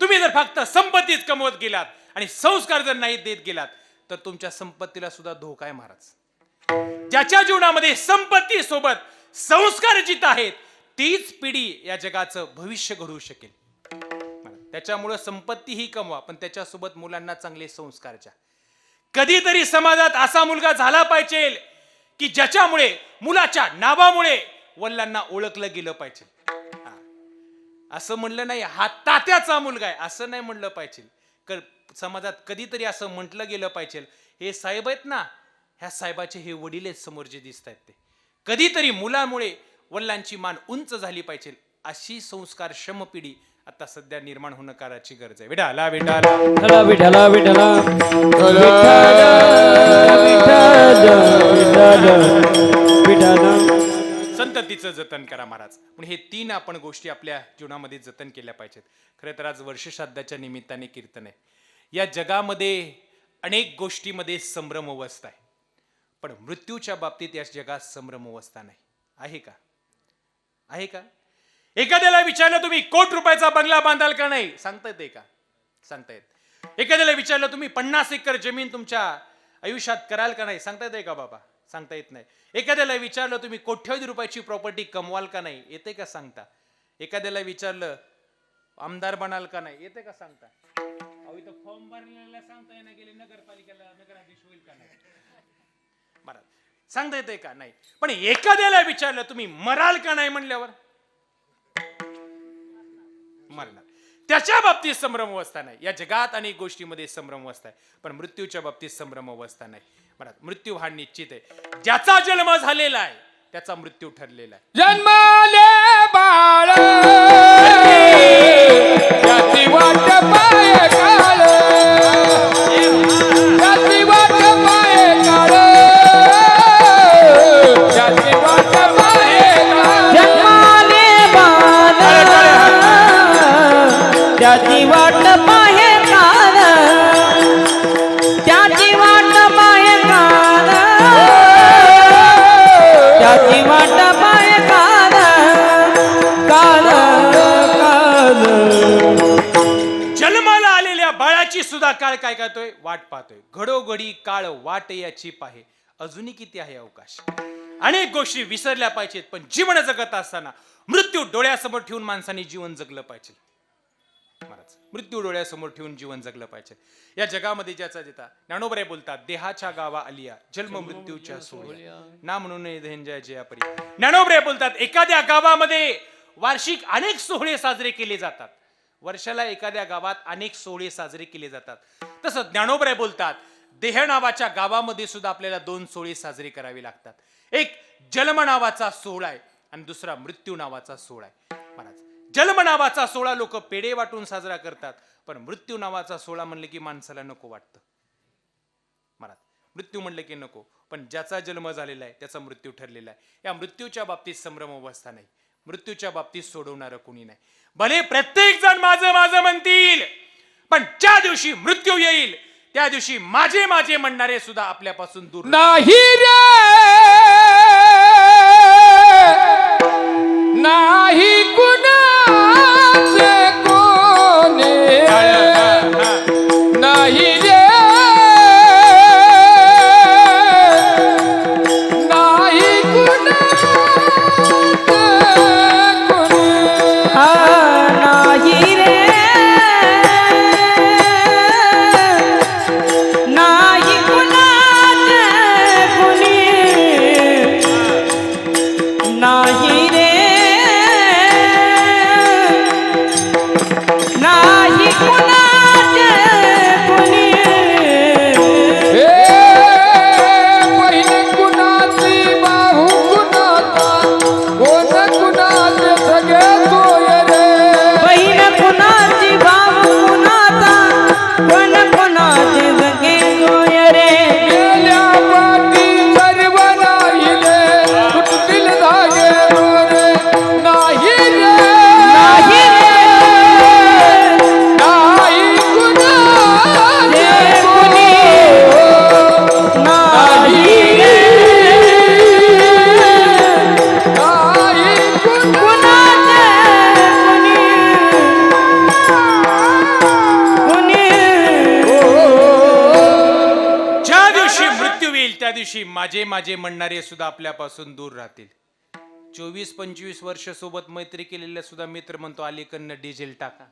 तुम्ही जर फक्त संपत्तीच कमवत गेलात आणि संस्कार जर नाही देत गेलात तर तुमच्या संपत्तीला सुद्धा धोका आहे महाराज. ज्याच्या जीवनामध्ये संपत्ती सोबत संस्कार जित आहेत तीच पिढी या जगाचं भविष्य घडवू शकेल. त्याच्यामुळे संपत्ती ही कमवा पण त्याच्यासोबत मुलांना चांगले संस्कार द्या. कधीतरी समाजात असा मुलगा झाला पाहिजे की ज्याच्यामुळे मुलाच्या नावामुळे वडिलांना ओळखलं गेलं पाहिजे. असं म्हणलं नाही हा तात्याचा मुलगा आहे असं नाही म्हणलं पाहिजे. समाजात कधीतरी असं म्हटलं गेलं पाहिजे हे साहेब आहेत ना ह्या साहेबाचे हे वडील आहेत समोर जे दिसत आहेत ते. कधीतरी मुलामुळे वडिलांची मान उंच झाली पाहिजे. अशी संस्कार क्षम पिढी आता सध्या निर्माण होणं काळाची गरज आहे. विठाला विठाला विठ्ठला विठ्ठला विठ्ठला संततीचं जतन करा महाराज. पण हे 3 आपण गोष्टी आपल्या जीवनामध्ये जतन केल्या पाहिजेत. खरं तर आज वर्षश्राद्धाच्या निमित्ताने कीर्तन आहे. या जगामध्ये अनेक गोष्टीमध्ये संभ्रम अवस्था आहे पण मृत्यूच्या बाबतीत या जगात संभ्रम अवस्था नाही. आहे का? आहे का? एखाद्याला विचारलं तुम्ही कोट रुपयाचा बंगला बांधाल का नाही सांगता येते का? सांगता येत. एखाद्याला विचारलं तुम्ही 50 एकर जमीन तुमच्या आयुष्यात कराल का नाही सांगता येते का बाबा? सांगता येत नाही. एखाद्याला विचारलं तुम्ही कोट्यवधी रुपयाची प्रॉपर्टी कमवाल का नाही येते का सांगता? एखाद्याला विचारलं आमदार बनाल का नाही येते का सांगता? फॉर्म भरलेला सांगता येणार गेले नगरपालिकेला नगराधीश होईल का नाही महाराज सांगता येते का? नाही. पण एखाद्याला विचारलं तुम्ही मराल का नाही म्हणल्यावर मरणार. त्याच्या बाबतीत संभ्रम अवस्था नाही. या जगात अनेक गोष्टीमध्ये संभ्रम अवस्था आहे पण मृत्यूच्या बाबतीत संभ्रम अवस्था नाही. मृत्यू हा निश्चित आहे. ज्याचा जन्म झालेला आहे त्याचा मृत्यू ठरलेला आहे. जन्माले बाळ त्याची वाट पाय काळ त्याची वाट पाय काळ त्याची वाट पाय काळ जन्माले बाळ त्याची वाट पाहे काळ त्याची वाट पाहे काळ त्याची वाट पाहे काळ काळ काळ. जन्माला आलेल्या बाळाची सुद्धा काळ काय करतोय वाट पाहतोय. घडोघडी काळ वाट याची पाहे अजूनही किती आहे अवकाश. अनेक गोष्टी विसरल्या पाहिजेत पण जीवन जगत असताना मृत्यू डोळ्यासमोर ठेवून माणसाने जीवन जगलं पाहिजे महाराज. मृत्यू डोळ्यासमोर ठेवून जीवन जगलं पाहिजे. या जगामध्ये ज्याचा जिता ज्ञानोबरे बोलतात देहाच्या गावा आलिया जन्म मृत्यूच्या सोहळ्या ना म्हणून धनंजय जयापरी. ज्ञानोबरे बोलतात एखाद्या गावामध्ये वार्षिक अनेक सोहळे साजरे केले जातात. वर्षाला एखाद्या गावात अनेक सोहळे साजरे केले जातात. तसं ज्ञानोबरे बोलतात देह नावाच्या गावामध्ये सुद्धा आपल्याला 2 सोहळे साजरे करावे लागतात. एक जन्म नावाचा सोहळा आहे आणि दुसरा मृत्यू नावाचा सोहळा आहे महाराज. जन्म नावाचा सोहळा लोक पेढे वाटून साजरा करतात पण मृत्यू नावाचा सोहळा म्हणले की माणसाला नको वाटतं महाराज. मृत्यू म्हणले की नको पण ज्याचा जन्म झालेला आहे त्याचा मृत्यू ठरलेला आहे. या मृत्यूच्या बाबतीत संभ्रम अवस्था नाही. मृत्यूच्या बाबतीत सोडवणारं कोणी नाही. भले प्रत्येक जण माझं माझं म्हणतील पण ज्या दिवशी मृत्यू येईल त्या दिवशी माझे माझे म्हणणारे सुद्धा आपल्यापासून दूर नाही रे नाही कुणाचे कोणी नाही रे नाही कुणाचे कोणी नाही रे नाही कुणाचे कुणी नाही रे दिवशी माझे माझे म्हणणारे सुद्धा आपल्यापासून दूर राहतील. 24-25 वर्ष सोबत मैत्री केलेल्या सुद्धा मित्र म्हणतो अलीकडनं डिझेल टाका,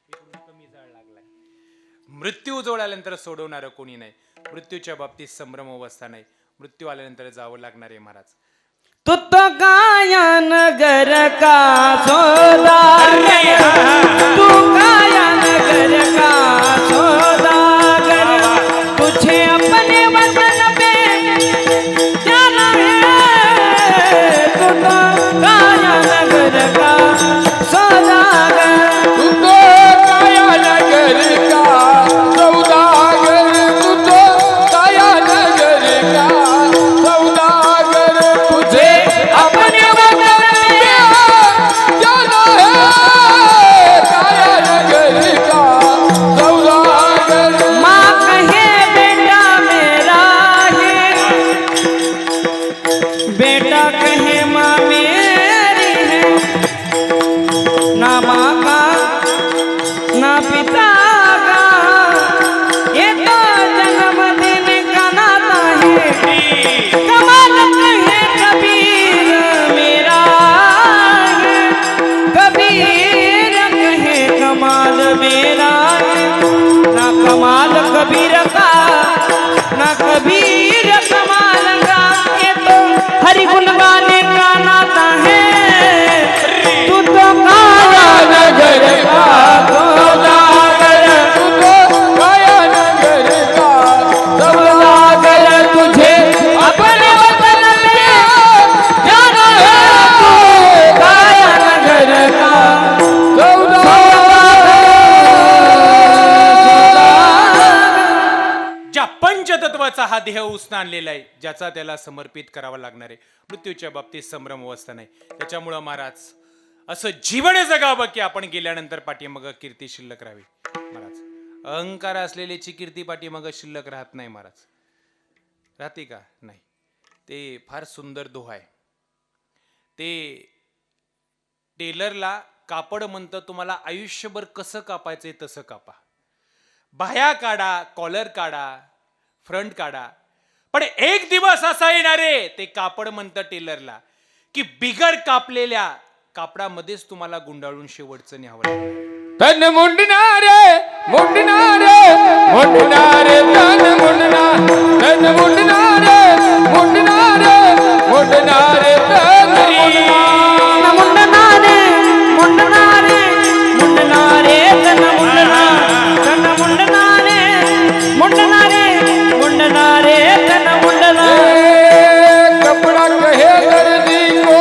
कमी जाळ लागलाय. मृत्यू जवळ आल्यानंतर सोडवणारं कोणी नाही. मृत्यूच्या बाबतीत संभ्रम अवस्था नाही. मृत्यू आल्यानंतर जावं लागणार आहे महाराज. तू तो काया नगर का सौदागर, तू काया नगर का सौदागर, तुझे अपने वतन पे जाना है. तू तो काया नगर का सौदागर, तू तो काया नगर का सौदागर, तू तो काया नगर का सौदागर, तुझे अपने वतन पे जाना है. काया नगर का सौदागर. माँ कहे बेटा मेरा है, बेटा कहे माँ मेरी है. ना माँ का ना पिता का, ये तो जन्मदिन का नाता है. कमाल कहे कबीर मेरा है, कबीर कहे कमाल मेरा है. ना कमाल कबीर का ना कबीर कमाल का, ये तो हरि गुण गाने का नाता है. तू तो काया नगर का सौदागर, तू तो काया नगर का सौदागर, तुझे अपने वतन पे जाना है. तू काया नगर का ज्या पंचतत्वाचा हा देह उसना आणलेला आहे, ज्याचा त्याला समर्पित करावा लागणार आहे. मृत्यूच्या बाबतीत संभ्रम अवस्था नाही. त्याच्यामुळं महाराज असं जीवन जगावं की आपण गेल्यानंतर पाठीमागं कीर्ती शिल्लक राहावी. महाराज अहंकार असलेल्याची कीर्ती पाठीमागं शिल्लक राहत नाही. महाराज राहते का? नाही. ते फार सुंदर दोहा आहे. ते टेलरला कापड म्हणतं तुम्हाला आयुष्यभर कसं कापायचंय तसं कापा. बाह्या काढा, कॉलर काढा, फ्रंट काढा, पण एक दिवस असा येणार आहे, ते कापड म्हणतं टेलरला, की बिगर कापलेल्या कापडामध्येच तुम्हाला गुंडाळून शेवटचं न्यावं लागणार. तन मुंडणारे मुंडणारे मुंडणारे तन मुंडना, तन मुंडणारे मुंडणारे मुंडणारे तन मुंडना. मुंडनारे मुंडनारे मुंडनारे तन मुंडना, तन मुंडनारे मुंडनारे मुंडनारे तन मुंडना. कपड़ा कहे दर्दी को,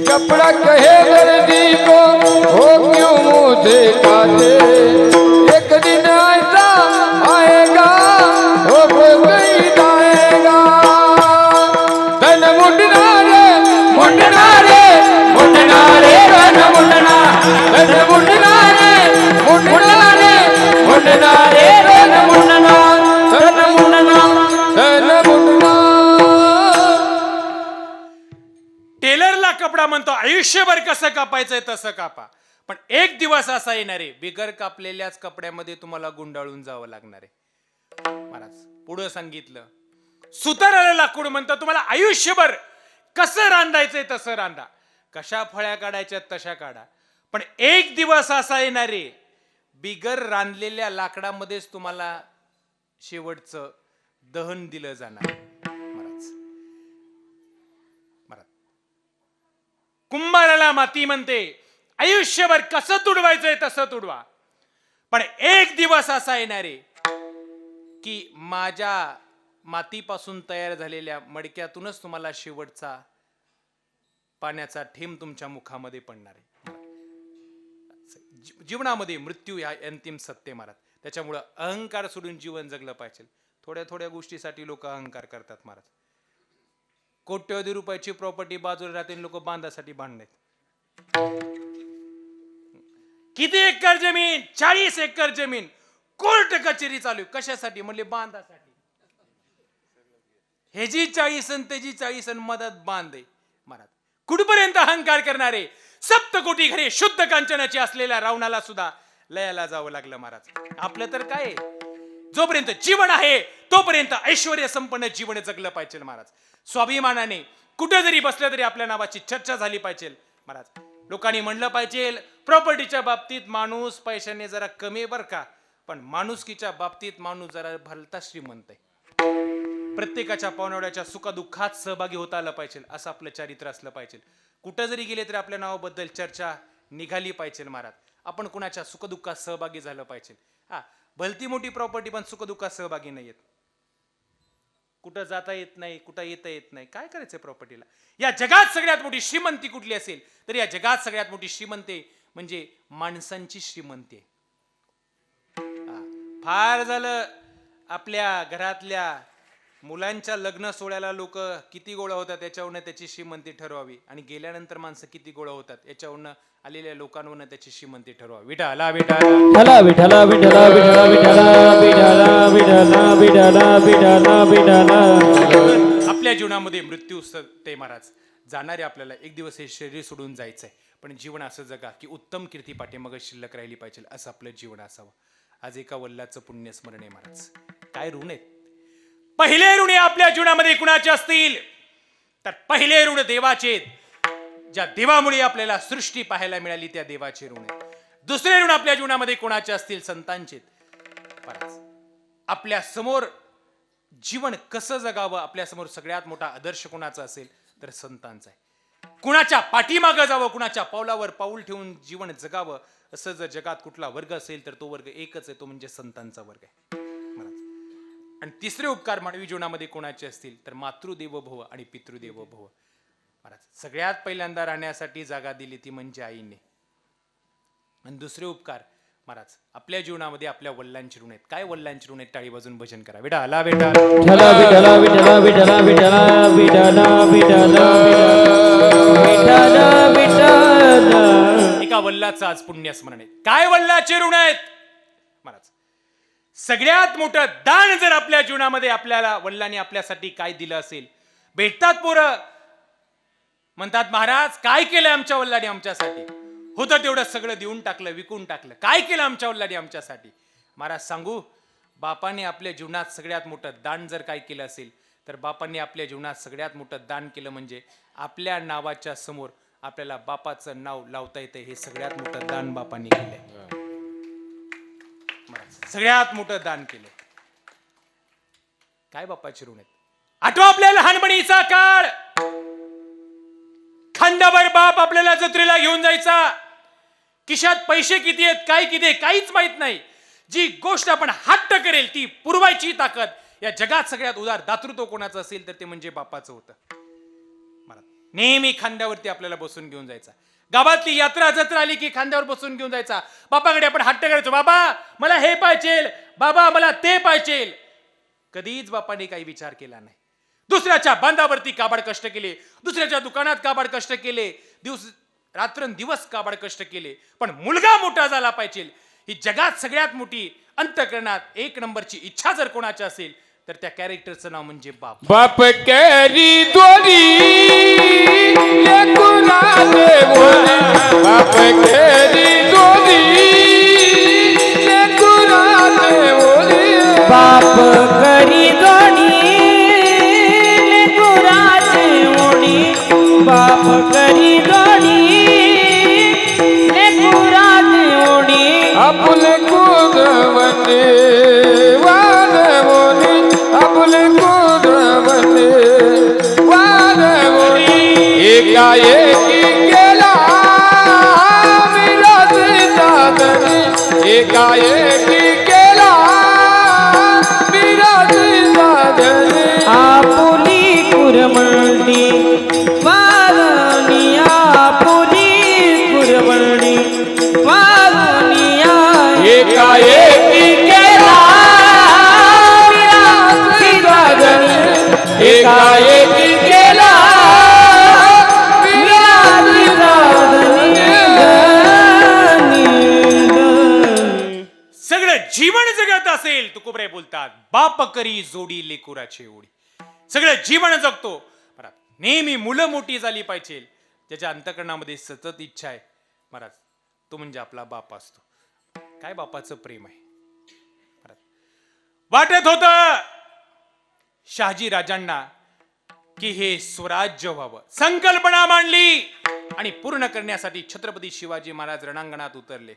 कपड़ा कहे दर्दी को, हो क्यों मुँह दिखाते. एक दिन ऐसा आएगा हो कोई जाएगा. तन मुंडनारे मुंडनारे मुंडनारे तन मुंडना, तन मुंडनारे मुंडनारे मुंडनारे तन मुंडना, तन मुंडना तन मुंडना. टेलरला कपडा म्हणतो आयुष्यभर कसं कापायचंय तसं कापा, पण एक दिवस असा येणार आहे बिगर कापलेल्याच कपड्यामध्ये तुम्हाला गुंडाळून जावं लागणार आहे. महाराज पुढं सांगितलं सुताराला लाकूड म्हणतं तुम्हाला आयुष्यभर कसं रांधायचंय तसं रांधा, कशा फळ्या काढायच्या तशा काढा, पण एक दिवस असा येणार आहे बिगर रांधलेल्या लाकडामध्येच तुम्हाला शेवटचं दहन दिलं जाणार. महाराज महाराज कुंभाराला माती म्हणते आयुष्यभर कसं तुडवायचंय तसं तुडवा, पण एक दिवस असा येणार आहे की माझ्या मातीपासून तयार झालेल्या मडक्यातूनच तुम्हाला शेवटचा पाण्याचा थेंब तुमच्या मुखामध्ये पडणार आहे. जीवनामध्ये मृत्यू या अंतिम सत्य महाराज. त्याच्यामुळं अहंकार सोडून जीवन जगलं पाहिजे. थोड्या थोड्या गोष्टीसाठी लोक अहंकार करतात महाराज. कोट्यवधी रुपयाची प्रॉपर्टी बाजूला राहते, लोक बांधासाठी भांडण्यात. किती एकर जमीन? 40 एकर जमीन. कोर्ट कचेरी चालू कशासाठी? म्हणले बांधासाठी. ह्याची 40 आणि त्याची 40 आणि मदत बांधे महाराज. कुठपर्यंत अहंकार करणारे? सप्तकोटी घरे शुद्ध कांचनाची असलेल्या रावणाला सुद्धा लयाला जावं लागलं महाराज. आपलं तर काय आहे? जोपर्यंत जीवन आहे तोपर्यंत ऐश्वर्य संपन्न जीवन जगलं पाहिजे महाराज. स्वाभिमानाने कुठे जरी बसलं तरी आपल्या नावाची चर्चा झाली पाहिजे महाराज. लोकांनी म्हणलं पाहिजे प्रॉपर्टीच्या बाबतीत माणूस पैशाने जरा कमी बर का, पण माणुसकीच्या बाबतीत माणूस जरा भलता श्रीमंत आहे. प्रत्येकाच्या पाहुण्याच्या सुखदुःखात सहभागी होता आलं पाहिजे, असं आपलं चारित्र्य असलं पाहिजे. कुठं जरी गेले तरी आपल्या नावाबद्दल चर्चा निघाली पाहिजे महाराज. आपण कुणाच्या सुखदुःखात सहभागी झालं पाहिजे. हा, भलती मोठी प्रॉपर्टी पण सुखदुःखात सहभागी नाही येत. कुठं जाता येत नाही, कुठं येता येत नाही, काय करायचं प्रॉपर्टीला? या जगात सगळ्यात मोठी श्रीमंती कुठली असेल तर या जगात सगळ्यात मोठी श्रीमंती म्हणजे माणसांची श्रीमंती आहे. फार झालं आपल्या घरातल्या मुलांच्या लग्न सोहळ्याला लोक किती गोळा होतात याच्यावरनं त्याची श्रीमंती ठरवावी, आणि गेल्यानंतर माणसं किती गोळा होतात याच्यावरनं आलेल्या लोकांवरनं त्याची श्रीमंती ठरवावी. विठाला विठाला विठला विठला विठला विठला विठला विठला विठला विठला विठला. आपल्या जीवनामध्ये मृत्यू ते महाराज जाणारे आपल्याला एक दिवस हे शरीर सोडून जायचंय, पण जीवन असं जगा की उत्तम कीर्ती पाठीमागं शिल्लक राहिली पाहिजे, असं आपलं जीवन असावं. आज एका वल्लाचं पुण्यस्मरण आहे महाराज. काय ऋण आहेत? पहिले ऋण आपल्या जीवनामध्ये कुणाचे असतील तर पहिले ऋण देवाचे. ज्या देवामुळे आपल्याला सृष्टी पाहायला मिळाली त्या देवाचे ऋण आहे. दुसरे ऋण आपल्या जीवनामध्ये कोणाचे असतील? संतांचे. आपल्या समोर जीवन कसं जगावं, आपल्या समोर सगळ्यात मोठा आदर्श कोणाचा असेल तर संतांचा आहे. कुणाच्या पाठीमागं जावं, कुणाच्या पावलावर पाऊल ठेवून जीवन जगावं, असं जर जगात कुठला वर्ग असेल तर तो वर्ग एकच आहे, तो म्हणजे संतांचा वर्ग आहे. आणि तिसरे उपकार मानवी जीवनामध्ये कोणाचे असतील तर मातृदेवो भव आणि पितृदेवो भव. महाराज सगळ्यात पहिल्यांदा राहण्यासाठी जागा दिली ती म्हणजे आईने. आणि दुसरे उपकार महाराज आपल्या जीवनामध्ये आपल्या वडिलांची ऋण आहेत. काय वडिलांची ऋण आहेत? टाळी वाजून भजन करा. विठाला विठाला विठला विठला विठला विठला विठला विठला विठला विठला विठला. एका वल्लाचं आज पुण्यस्मरण आहे. काय वल्लाचे ऋण आहेत महाराज? सगळ्यात मोठं दान जर आपल्या जीवनामध्ये आपल्याला वडिलांनी आपल्यासाठी काय दिलं असेल. भेटतात पोरं म्हणतात महाराज काय केलं आमच्या वडिलांनी आमच्यासाठी? होतं तेवढं सगळं देऊन टाकलं, विकून टाकलं. काय केलं आमच्या वडिलांनी आमच्यासाठी? महाराज सांगू, बापाने आपल्या जीवनात सगळ्यात मोठं दान जर काय केलं असेल तर बापांनी आपल्या जीवनात सगळ्यात मोठं दान केलं म्हणजे आपल्या नावाच्या समोर आपल्याला बापाचं नाव लावता येतं. हे सगळ्यात मोठं दान बापांनी केलंय. सगळ्यात मोठं दान केलं. काय बापाची ऋण आहेत? आठवा आपल्या लहानपणीचा काळ. खांद्यावर बाप आपल्याला जत्रेला घेऊन जायचा. खिशात पैसे किती आहेत, काय किती आहे, काहीच माहित नाही. जी गोष्ट आपण हट्ट करेल ती पुरवायची ताकद या जगात सगळ्यात उदार दातृत्व कोणाचं असेल तर ते म्हणजे बापाचं होतं. नेहमी खांद्यावरती आपल्याला बसून घेऊन जायचा. गावातली यात्रा जत्रा आली की खांद्यावर बसून घेऊन जायचा. बापाकडे आपण हट्ट करायचो, बाबा मला हे पाहिजे, बाबा मला ते पाहिजे. कधीच बापाने काही विचार केला नाही. दुसऱ्याच्या बांधावरती काबाड कष्ट केले, दुसऱ्याच्या दुकानात काबाड कष्ट केले, रात्रंदिवस काबाड कष्ट केले, पण मुलगा मोठा झाला पाहिजे ही जगात सगळ्यात मोठी अंतःकरणात एक नंबरची इच्छा जर कोणाची असेल तर त्या कॅरेक्टरचं नाव म्हणजे बाप. बाप करी दोरी लेकुराले बोले, बाप करी दोरी लेकुराले बोले, बाप करी दोणी लेकुराचे ओणी, बाप करी दोणी लेकुराचे ओणी. आपुले कुदवते वाद बोले, आपुले कुदवते वाद बोले, एकाएकी केला विराजिता धनी, एकाएकी केला विराजिता धनी. आपुली कुरमंडी वारुनिया, आपुली कुरमंडी वारुनिया, एकाएकी केला विराजिता धनी, एकाएकी केला सगळं जीवन जगत असेल तुकोबराय बोलतात बाप करी जोडी लेकुराची ओढी. सगळं जीवन जगतो, नेहमी मुलं मोठी झाली पाहिजे. त्याच्या अंतःकरणामध्ये सतत इच्छा आहे महाराज, तो म्हणजे आपला बाप असतो. काय बापाचं प्रेम आहे. वाटत होत शहाजी राजांना की हे स्वराज्य व्हावं. संकल्पना मांडली आणि पूर्ण करण्यासाठी छत्रपती शिवाजी महाराज रणांगणात उतरले.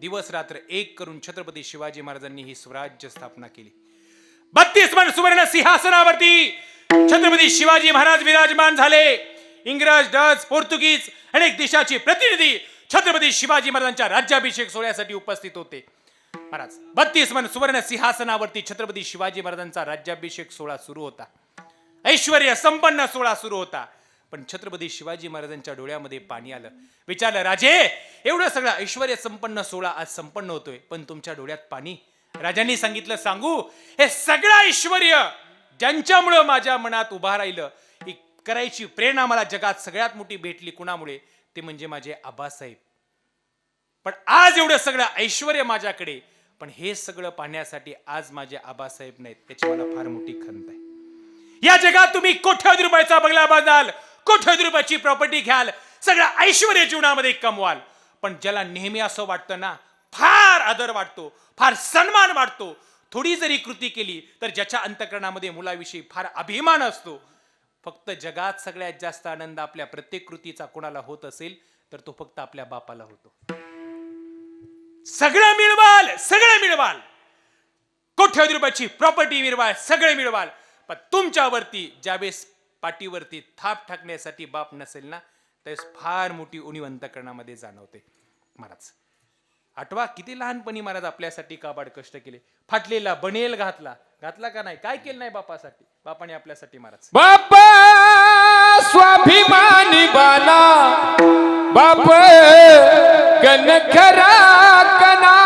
दिवस रात्र एक करून छत्रपती शिवाजी महाराजांनी ही स्वराज्य स्थापना केली. 32 मन सुवर्ण सिंहासनावरती छत्रपती शिवाजी महाराज विराजमान झाले. इंग्रज, डच, पोर्तुगीज अनेक देशाचे प्रतिनिधी छत्रपती शिवाजी महाराजांच्या राज्याभिषेक सोहळ्यासाठी उपस्थित होते. महाराज 32 मन सुवर्ण सिंहासनावरती छत्रपती शिवाजी महाराजांचा राज्याभिषेक सोहळा सुरू होता. ऐश्वर्य संपन्न सोहळा सुरू होता. पण छत्रपती शिवाजी महाराजांच्या डोळ्यामध्ये पाणी आलं. विचारलं, राजे, एवढं सगळं ऐश्वर्य संपन्न सोहळा आज संपन्न होतोय, पण तुमच्या डोळ्यात पाणी? राजांनी सांगितलं, सांगू, हे सगळं ऐश्वर्य ज्यांच्यामुळं माझ्या मनात उभा राहिलं, ही करायची प्रेरणा मला जगात सगळ्यात मोठी भेटली. कुणामुळे? ते म्हणजे माझे आबासाहेब. पण आज एवढं सगळं ऐश्वर्य माझ्याकडे, पण हे सगळं पाहण्यासाठी आज माझे आबासाहेब नाहीत. त्याची मला फार मोठी खंत आहे. या जगात तुम्ही कोट्यावधी रुपयाचा बंगला बांधाल, कोट्यावधी रुपयाची प्रॉपर्टी घ्याल, सगळं ऐश्वर्य जीवनामध्ये कमवाल, पण ज्याला नेहमी असं वाटतं ना, फार आदर वाटतो, फार सन्मान वाटतो, थोडी जरी कृती केली तर ज्याच्या अंतःकरणामध्ये मुलाविषयी फार अभिमान असतो. फक्त जगात सगळ्यात जास्त आनंद आपल्या प्रत्येक कृतीचा कोणाला होत असेल तर तो फक्त आपल्या बापाला होतो. सगळं मिळवाल, सगळं मिळवाल, कोट्यावधी रुपयाची प्रॉपर्टी मिळवाल, सगळे मिळवाल, पण तुमच्यावरती ज्यावेळेस पाठीवरती थाप टाकण्यासाठी बाप नसेल ना, त्यावेळेस फार मोठी उणीव अंतःकरणामध्ये जाणवते. महाराज आठवा, किती लहानपणी महाराज आपल्यासाठी काबाड कष्ट केले. फाटलेला बनेल घातला का नाही? काय केलं नाही बापासाठी, बापाने आपल्यासाठी. महाराज बापा स्वाभिमानी बाला, बाप कनखरा कना,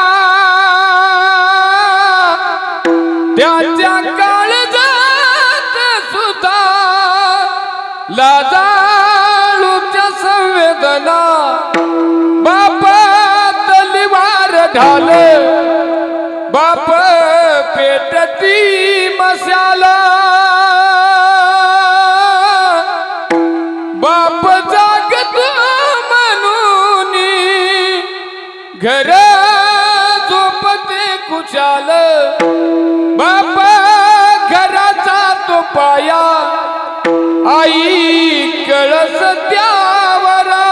त्याच्या काळजात सुद्धा लाजाळूच्या संवेदना. बाप तलवार ढाल, बाप पेटती मशाला, बाप जागत म्हणून घर झोपते कुशाल. बाप घराचा तो पाया, आई कळस त्यावरा.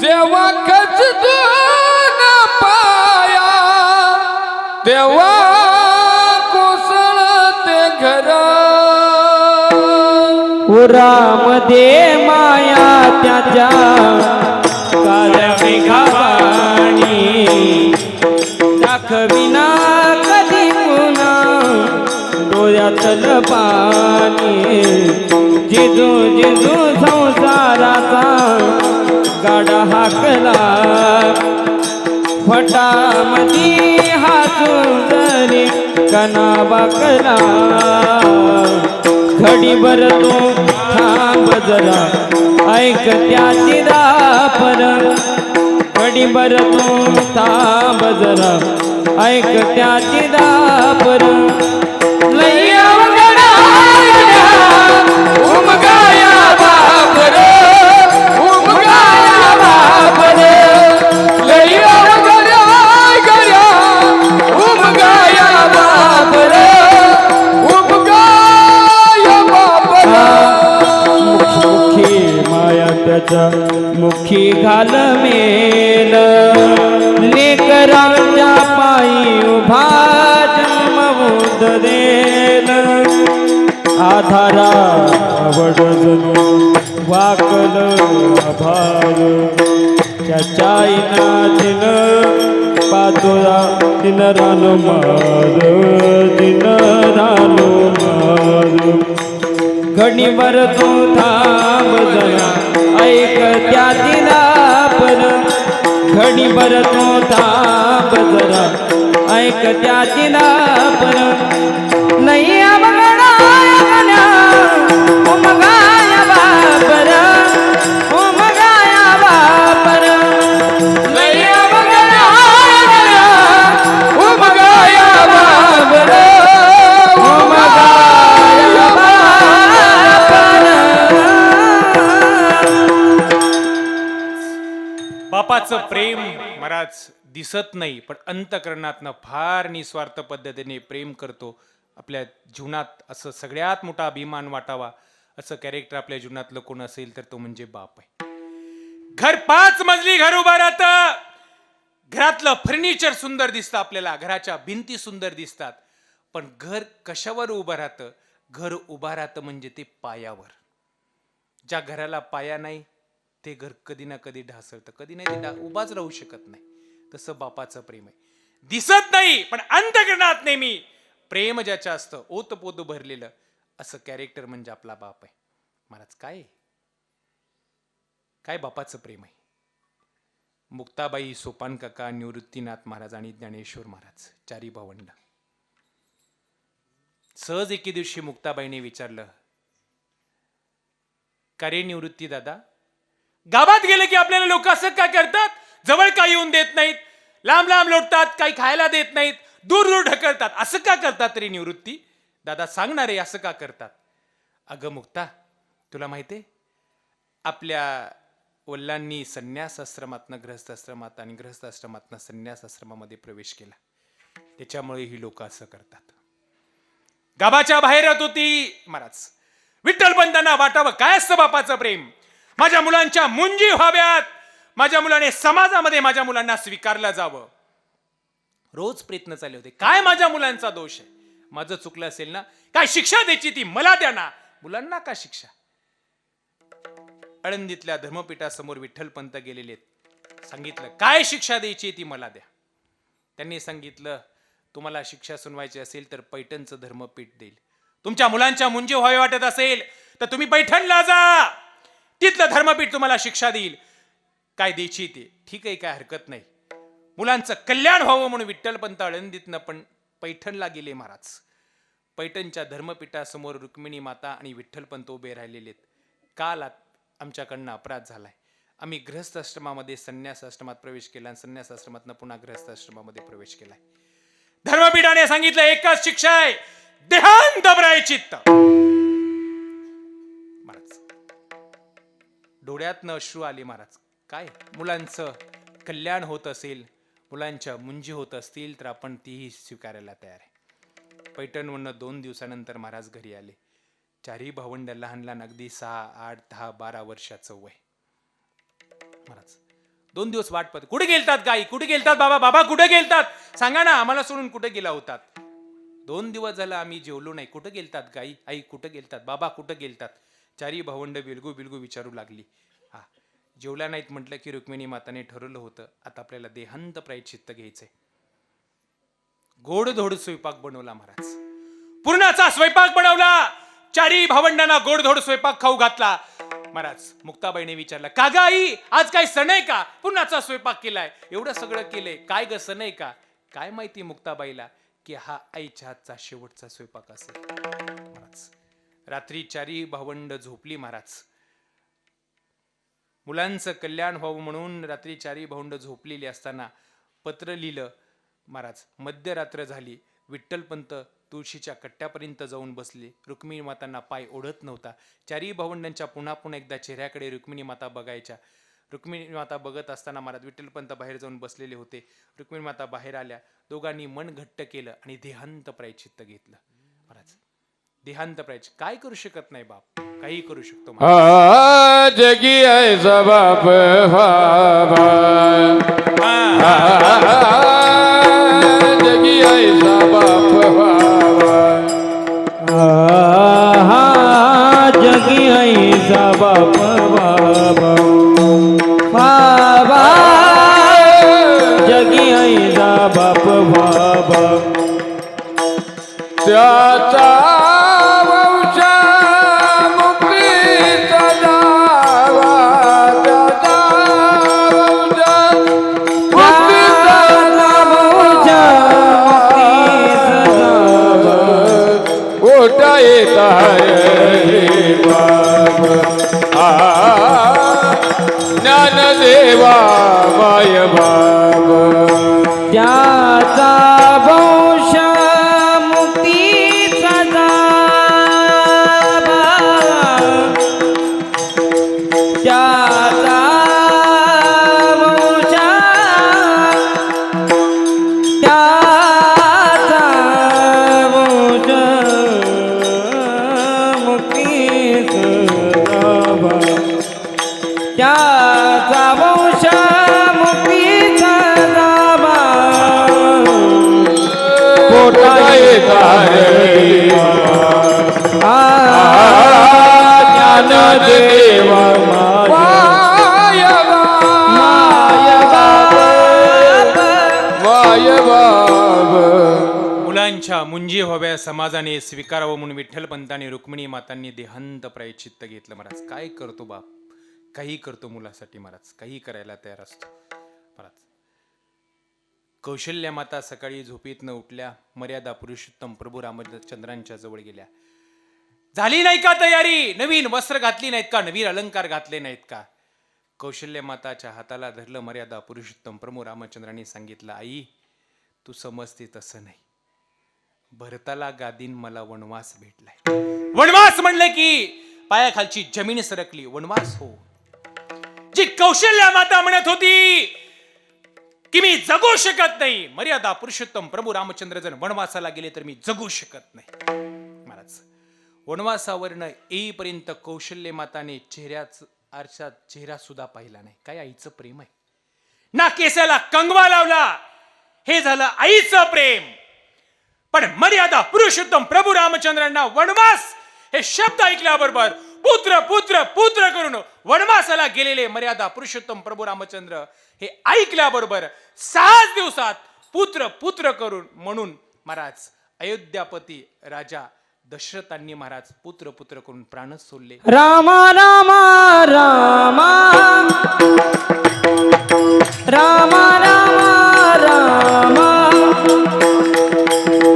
जेव्हा खचतून पाया, तेव्हा कोसळते घर. उरामध्ये माया त्याच्या काळ्या मेघावाणी, दाखविना कधी पुन्हा डोळ्यातलं पाणी. जिजू जिजू संसाराचा गाडा हाकला, फटामधी हातून जरी कना बाकला. घडीभर तू थांब जरा, ऐक त्याची दापर. घडीभर तू थांब जरा, ऐक त्याची दापर. लई अवघड उमगाया बापर, उमगाया बापर. लई अवघड गया, उमगाया बापर, उमगाया बापर. मुखी माया त्याच्या मुखी घाल मेल, लेकरांच्या पायी उभा जन्मबुद्ध देल. आधारा आवड जणू वाकल आभार, त्याच्या इनातीन पातोळा दिन रानो मार, दिन रानो मार. घडीभर तू थांब जरा, ऐक त्याची दापर. घडीभर तू थांब जरा, ऐक त्याची दापर. नाही अवघडा उमगाया बापर, उमगाया बापर. लई अवघड उमगाया बापर, उमगाया बापर. बापा बापाचं प्रेम महाराज दिसत नाही, पण अंतकरणातनं फार निस्वार्थ पद्धतीने प्रेम करतो. आपल्या जीवनात असं सगळ्यात मोठा अभिमान वाटावा असं कॅरेक्टर आपल्या जीवनातलं कोण असेल तर तो म्हणजे बाप आहे. घर 5 मजली घर उभं राहतं, घरातलं फर्निचर सुंदर दिसतं, आपल्याला घराच्या भिंती सुंदर दिसतात, पण घर कशावर उभं राहतं? घर उभं राहतं म्हणजे ते पायावर. ज्या घराला पाया नाही ते घर कधी ना कधी ढासळतं, कधी नाही ते उभाच राहू शकत नाही. तसं बापाचं प्रेम आहे, दिसत नाही पण अंतकरणात नेहमी प्रेम ज्याच्या असतं, ओतपोत भरलेलं, असं कॅरेक्टर म्हणजे आपला बाप आहे. महाराज काय बापाचं प्रेम आहे. मुक्ताबाई, सोपान काका, निवृत्तीनाथ महाराज आणि ज्ञानेश्वर महाराज 4 भावंड. सहज एके दिवशी मुक्ताबाईने विचारलं, का रे निवृत्ती दादा, गावात गेले की आपल्याला लोक असं का करतात? जवळ का येऊन देत नाहीत, लांब लांब लोटतात, काही खायला देत नाहीत, दूर दूर ढकलतात, असं का करतात रे निवृत्ती दादा? सांगणार आहे असं का करतात? अगं मुक्ता, तुला माहितीये आपल्या वडिलांनी संन्यास आश्रमातनं गृहस्थ आश्रमात आणि गृहस्थ आश्रमातनं संन्यास आश्रमामध्ये प्रवेश केला, त्याच्यामुळे ही लोक असं करतात. गावाच्या बाहेर राहत होती महाराज. विठ्ठलपंतांना वाटावं काय असतं बापाचं प्रेम. माझ्या मुलांच्या मुंजी व्हाव्यात, माझ्या मुलाने समाजामध्ये माझ्या मुलांना स्वीकारलं जावं. रोज प्रयत्न चालले होते. काय माझ्या मुलांचा दोष आहे? माझं चुकलं असेल ना, काय शिक्षा द्यायची ती मला द्या ना, मुलांना का शिक्षा? आळंदीतल्या धर्मपीठासमोर विठ्ठलपंत गेलेले, सांगितलं काय शिक्षा द्यायची ती मला द्या. त्यांनी सांगितलं, तुम्हाला शिक्षा सुनवायची असेल तर पैठणचं धर्मपीठ देईल. तुमच्या मुलांच्या मुंजी व्हावे वाटत असेल तर तुम्ही पैठणला जा, तिथलं धर्मपीठ तुम्हाला शिक्षा देईल. काय द्यायची ते ठीक आहे, काय हरकत नाही. मुलांचं कल्याण व्हावं म्हणून विठ्ठलपंत आळंदीतनं पण पैठणला गेले महाराज. पैठणच्या धर्मपीठासमोर रुक्मिणी माता आणि विठ्ठलपंत उभे राहिलेले. काल आमच्याकडनं अपराध झालाय, आम्ही गृहस्थ आश्रमामध्ये संन्यास आश्रमात प्रवेश केला आणि संन्यास आश्रमातनं पुन्हा गृहस्थ आश्रमामध्ये प्रवेश केलाय. धर्मपीठाने सांगितलं एकच शिक्षा आहे, देहांत प्रायश्चित्त. महाराज डोळ्यातनं अश्रू आले महाराज. काय मुलांचं कल्याण होत असेल, मुलांच्या मुंजी होत असतील तर आपण तीही स्वीकारायला तयार आहे. पैठणवरनं 2 दिवसानंतर महाराज घरी आले. 4 भावंड, लहान लहान, अगदी 6, 8, 10, 12 वर्षाचं वय. महाराज 2 दिवस वाट पाहत. कुठे गेलतात गाई, कुठे गेलतात बाबा, बाबा कुठे गेलतात, सांगा ना आम्हाला सोडून कुठे गेला होतात? 2 दिवस झाला आम्ही जेवलो नाही. कुठे गेलतात गाई, आई कुठे गेलतात, बाबा कुठे गेलतात? 4 भावंड बिलगू बिलगू विचारू लागली. हा जेवल्या नाहीत म्हटलं की रुक्मिणी माताने ठरवलं होतं आता आपल्याला देहांत प्रायश्चित्त घ्यायचंय. गोडधोड स्वयंपाक बनवला महाराज, पुरणाचा स्वयंपाक बनवला. 4 भावंडांना गोडधोड स्वयंपाक खाऊ घातला. महाराज मुक्ताबाईने विचारलं, का ग आई आज काय सण आहे का? पुरणाचा स्वयंपाक केलाय, एवढं सगळं केलंय, काय ग सण आहे का? काय माहिती मुक्ताबाईला की हा आईच्या हातचा शेवटचा स्वयंपाक असेल. महाराज रात्री 4 भावंड झोपली महाराज. मुलांचं कल्याण व्हावं म्हणून रात्री 4 भावंड झोपलेली असताना पत्र लिहिलं महाराज. मध्यरात्र झाली, विठ्ठलपंत तुळशीच्या कट्ट्यापर्यंत जाऊन बसले. रुक्मिणी मातांना पाय ओढत नव्हता. 4 भावंडांच्या पुन्हा एकदा चेहऱ्याकडे रुक्मिणी माता बघायच्या. रुक्मिणी माता बघत असताना महाराज विठ्ठलपंत बाहेर जाऊन बसलेले होते. रुक्मिणी माता बाहेर आल्या, दोघांनी मन घट्ट केलं आणि देहांत प्रायश्चित्त घेतलं. महाराज देहांत प्रायश्चित्त काय करू शकत नाही बाप, काही करू शकतो. जगी ऐसा बाप बाबा, जगी ऐसा बाप बाबा, जगी ऐसा बाप बाबा, बाबा जगी ऐसा बाप बाबा. त्याचा वंश मुक्तीचा दावा, त्याचा वंश मुक्तीचा दावा, ओटा येत आहे बाप, ज्ञानदेवा माय बाप, त्याचा वंश मुक्तीचा दावा, त्याचा वंश ज्ञानदेवा वाय बाब मुलांच्या मुंजी व्हाव्या समाजाने स्वीकारावं म्हणून विठ्ठलपंतांनी रुक्मिणी मातांनी देहांत प्रायश्चित्त घेतलं. महाराज काय करतो बाप, काही करतो मुलासाठी. महाराज काही करायला तयार असतो. महाराज कौशल्य माता सकाळी झोपेतनं उठल्या, मर्यादा पुरुषोत्तम प्रभू रामचंद्रांच्या जवळ गेल्या. झाली नाही का तयारी? नवीन वस्त्र घातली नाहीत का? नवीन अलंकार घातले नाहीत का? कौशल्य माताच्या हाताला धरलं. मर्यादा पुरुषोत्तम प्रभू रामचंद्रांनी सांगितलं, आई तू समजते तसं नाही. भरताला गादीन मला वनवास भेटलाय. वनवास म्हणले की पायाखालची जमीन सरकली. वनवास हो. जी कौशल्य माता म्हणत होती की मी जगू शकत नाही, मर्यादा पुरुषोत्तम प्रभू रामचंद्र जर वनवासाला गेले तर मी जगू शकत नाही. महाराज वनवासावरनं येईपर्यंत कौशल्य माताने चेहऱ्याच आरशात चेहरा सुद्धा पाहिला नाही. काय आईचं प्रेम आहे ना. केसाला कंगवा लावला, हे झालं आईचं प्रेम. पण मर्यादा पुरुषोत्तम प्रभू रामचंद्रांना वनवास हे शब्द ऐकल्याबरोबर पुत्र पुत्र पुत्र करून वनवासाला गेलेले मर्यादा पुरुषोत्तम प्रभू रामचंद्र हे ऐकल्याबरोबर 6 दिवसात पुत्र पुत्र करून म्हणून महाराज अयोध्यापती राजा दशरथांनी महाराज पुत्र पुत्र करून प्राणच सोडले. रामा रामा रामा रामा रामा रामा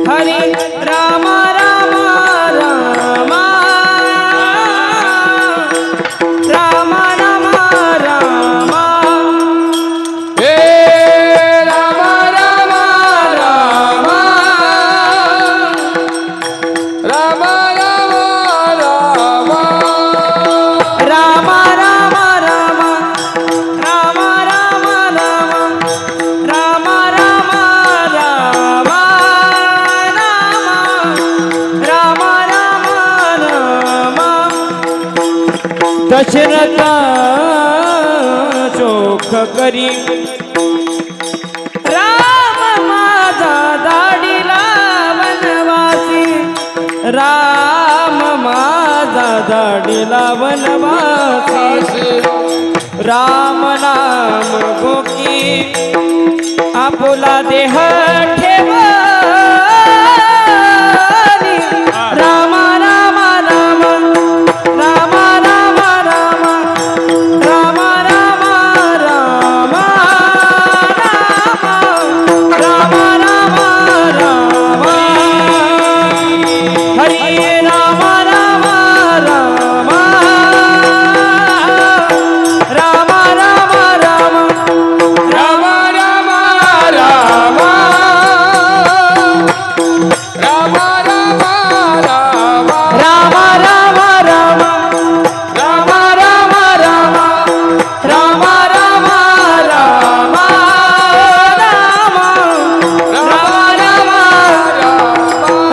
हरे रामा रामा रामा रामा रामा रामा हे राम राम राम राम राम राम रामा रामा रामा रामा रामा रामा रामा रामा रामा रामा रामा दशरथा चोख करी राम माझा दाढीला वनवासी. राम माझा दाढीला वनवासी. राम नाम भोगी आपुला देह ठेवा. राम राम राम राम राम राम राम राम राम राम राम राम हरे राम राम राम राम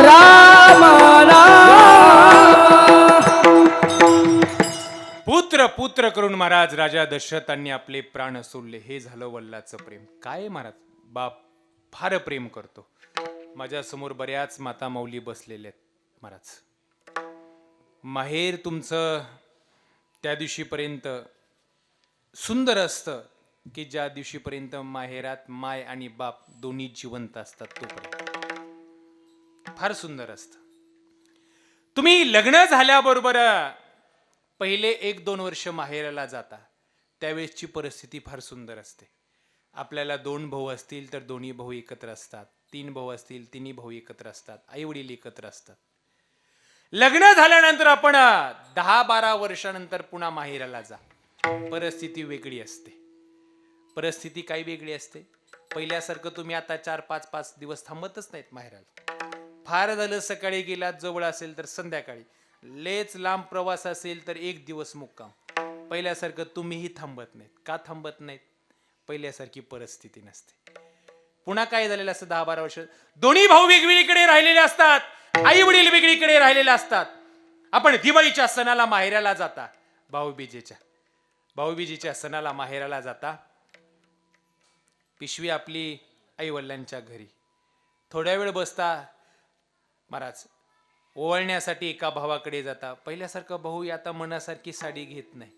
राम राम पुत्र करून महाराज राजा दशरथांनी आपले प्राण सोडले. हे झालं वल्लाचं प्रेम. काय महाराज बाप फार प्रेम करतो. माझ्या समोर बऱ्याच माता माऊली बसलेल्या आहेत. महाराज माहेर तुमचं त्या दिवशीपर्यंत सुंदर असतं की ज्या दिवशीपर्यंत माहेरात माय आणि बाप दोन्ही जिवंत असतात तोपर्यंत फार सुंदर असतं. तुम्ही लग्न झाल्याबरोबर पहिले 1-2 वर्ष माहेराला जाता, त्यावेळेसची परिस्थिती फार सुंदर असते. आपल्याला 2 भाऊ असतील तर दोन्ही भाऊ एकत्र असतात, 3 भाऊ असतील तिन्ही भाऊ एकत्र असतात, आई वडील एकत्र असतात. लग्न झाल्यानंतर आपण 10-12 वर्षानंतर पुन्हा माहेराला जा, परिस्थिती वेगळी असते. परिस्थिती काय वेगळी असते? पहिल्यासारखं तुम्ही आता 4-5 दिवस थांबतच नाहीत माहेराला. फार झालं सकाळी गेलात, जवळ असेल तर संध्याकाळी, लेच लांब प्रवास असेल तर 1 दिवस मुक्काम. पहिल्यासारखं तुम्हीही थांबत नाहीत. का थांबत नाहीत? पहिल्यासारखी परिस्थिती नसते. पुन्हा काय झालेलं असतं 10-12 वर्ष, दोन्ही भाऊ वेगवेगळीकडे राहिलेले असतात, आई वडील वेगळीकडे राहिलेले असतात. आपण दिवाळीच्या सणाला माहेराला जाता, भाऊबीजेच्या सणाला माहेराला जाता, पिशवी आपली आई वडिलांच्या घरी थोड्या वेळ बसता, महाराज ओवाळण्यासाठी एका भावाकडे जाता, पहिल्यासारखं भाऊ आता मनासारखी साडी घेत नाही,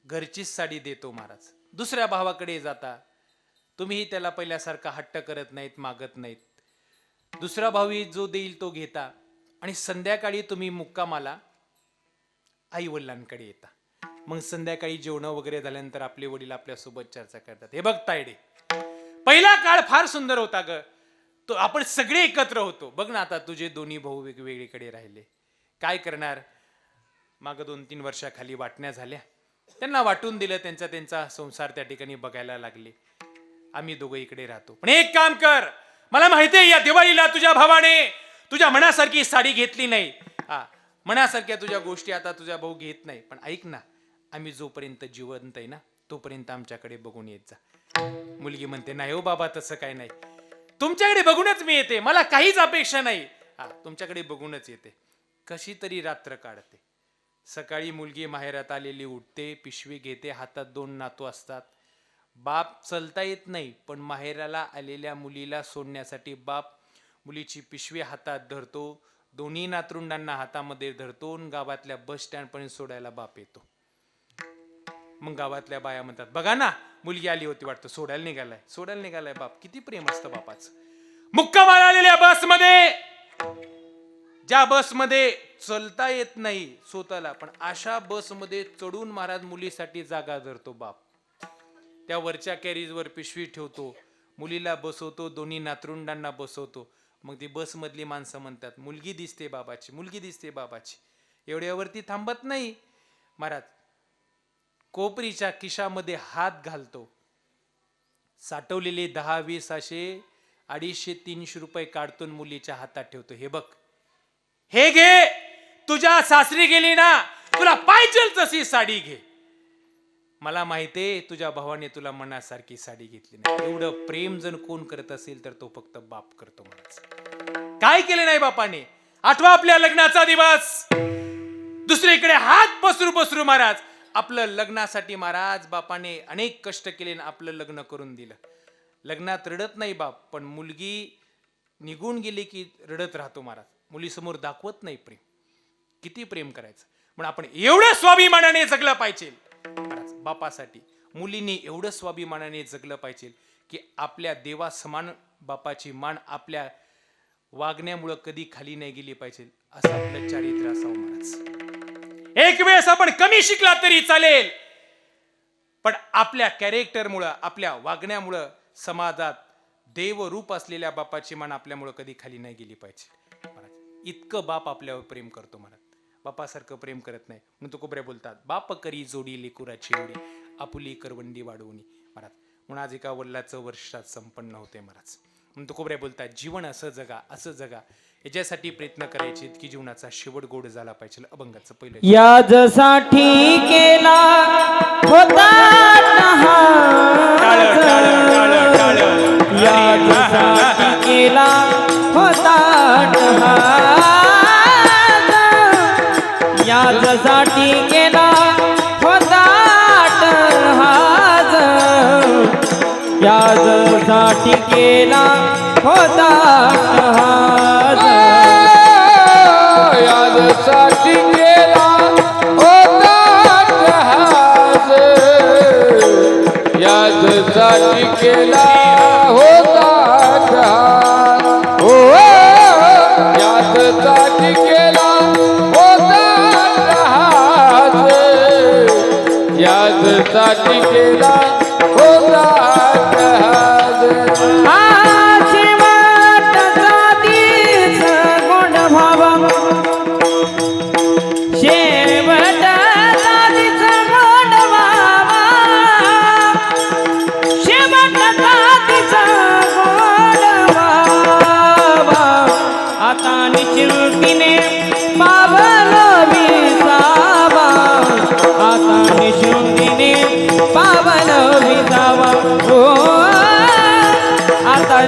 घरचीच साडी देतो महाराज. दुसऱ्या भावाकडे जाता, तुम्हीही त्याला पहिल्यासारखा हट्ट करत नाहीत, मागत नाहीत. दुसरा भाऊही जो देईल तो घेता आणि संध्याकाळी तुम्ही मुक्कामाला आई वडिलांकडे येता. मग संध्याकाळी जेवण वगैरे झाल्यानंतर आपले वडील आपल्यासोबत चर्चा करतात. हे बघ तायडे, पहिला काळ फार सुंदर होता ग, तो आपण सगळे एकत्र होतो. बघ ना आता तुझे दोन्ही भाऊ वेगवेगळीकडे राहिले, काय करणार. माग 2-3 वर्षाखाली वाटण्या झाल्या, त्यांना वाटून दिलं, त्यांचा त्यांचा संसार त्या ठिकाणी बघायला लागले. आम्ही दोघं इकडे राहतो. पण एक काम कर, मला माहितीये या दिवाळीला तुझ्या भावाने तुझ्या मनासारखी साडी घेतली नाही, मनासारख्या तुझ्या गोष्टी आता तुझा भाऊ घेत नाही. पण ऐक ना, आम्ही जोपर्यंत जिवंत आहे ना तोपर्यंत आमच्याकडे बघून येत जा. मुलगी म्हणते, नाही हो बाबा, तसं काय नाही, तुमच्याकडे बघूनच मी येते, मला काहीच अपेक्षा नाही. तुमच्याकडे बघूनच येते. कशी तरी रात्र काढते. सकाळी मुलगी माहेरात आलेली उठते, पिशवी घेते, हातात 2 नातू असतात. बाप चलता येत नाही, पण माहेराला आलेल्या मुलीला सोडण्यासाठी बाप मुलीची पिशवी हातात धरतो, दोन्ही नातरुंडांना हातामध्ये धरतो, गावातल्या बस स्टँड पर्यंत सोडायला बाप येतो. मग गावातल्या बाया म्हणतात, बघा ना मुलगी आली होती वाटतं, सोडायला निघालाय बाप. किती प्रेम असतं बापाचं. मुक्कामाला आलेल्या बसमध्ये, ज्या बसमध्ये चलता येत नाही स्वतःला, पण अशा बसमध्ये चढून महाराज मुलीसाठी जागा धरतो बाप. त्या वरच्या कॅरेजवर पिशवी ठेवतो, मुलीला बसवतो, दोन्ही नातरुंडांना बसवतो. मग ती बसमधली माणसं म्हणतात, मुलगी दिसते बाबाची, मुलगी दिसते बाबाची. एवढ्यावरती थांबत नाही महाराज, कोपरीच्या खिशामध्ये हात घालतो, साठवलेले 10-20 असे 250-300 रुपये काढतून मुलीच्या हातात ठेवतो. हे बघ, हे घे, तुझ्या सासरी गेली ना, तुला पाहिजे तशी साडी घे. मला माहितीये तुझ्या भावाने तुला मनासारखी साडी घेतली नाही. एवढं प्रेम जर कोण करत असेल तर तो फक्त बाप करतो. महाराज काय केले नाही बापाने. आठवा आपल्या लग्नाचा दिवस, दुसरीकडे हात पसरू महाराज. आपलं लग्नासाठी महाराज बापाने अनेक कष्ट केले, आपलं लग्न करून दिलं. लग्नात रडत नाही बाप, पण मुलगी निघून गेली की रडत राहतो महाराज. मुलीसमोर दाखवत नाही प्रेम. किती प्रेम करायचं. म्हणून आपण एवढं स्वाभिमानाने जगलं पाहिजे महाराज बापासाठी. मुलींनी एवढं स्वाभिमानाने जगलं पाहिजे की आपल्या देवा समान बापाची मान आपल्या वागण्यामुळं कधी खाली नाही गेली पाहिजे, असं आपलं चारित्र्य असावं महाराज. एक वेळेस आपण कमी शिकला तरी चालेल, पण आपल्या कॅरेक्टरमुळं, आपल्या वागण्यामुळं समाजात देवरूप असलेल्या बापाची मान आपल्यामुळं कधी खाली नाही गेली पाहिजे महाराज. इतकं बाप आपल्यावर प्रेम करतो महाराज. बापासारखं प्रेम करत नाही. म्हणून तुकोबऱ्या बोलतात, बाप करी जोडी लेकुराची एवढी, आपुली करवंडी वाढवणी महाराज. म्हणून आज एका वडिलाचं वर्षात संपन्न होते महाराज. म्हणून तुकोबऱ्या बोलतात, जीवन असं जगा, असं जगा, याच्यासाठी प्रयत्न करायचे की जीवनाचा शेवट गोड झाला पाहिजे. अभंगाचं पहिलं, याजसाठी केला होता याजसाठी केला होता याजसाठी केला होता याजसाठी केला होता याजसाठी केला होता जहाज, याजसाठी केला होता जहाज, हो याजसाठी केला होता जहाज, याजसाठी केला होता जहाज.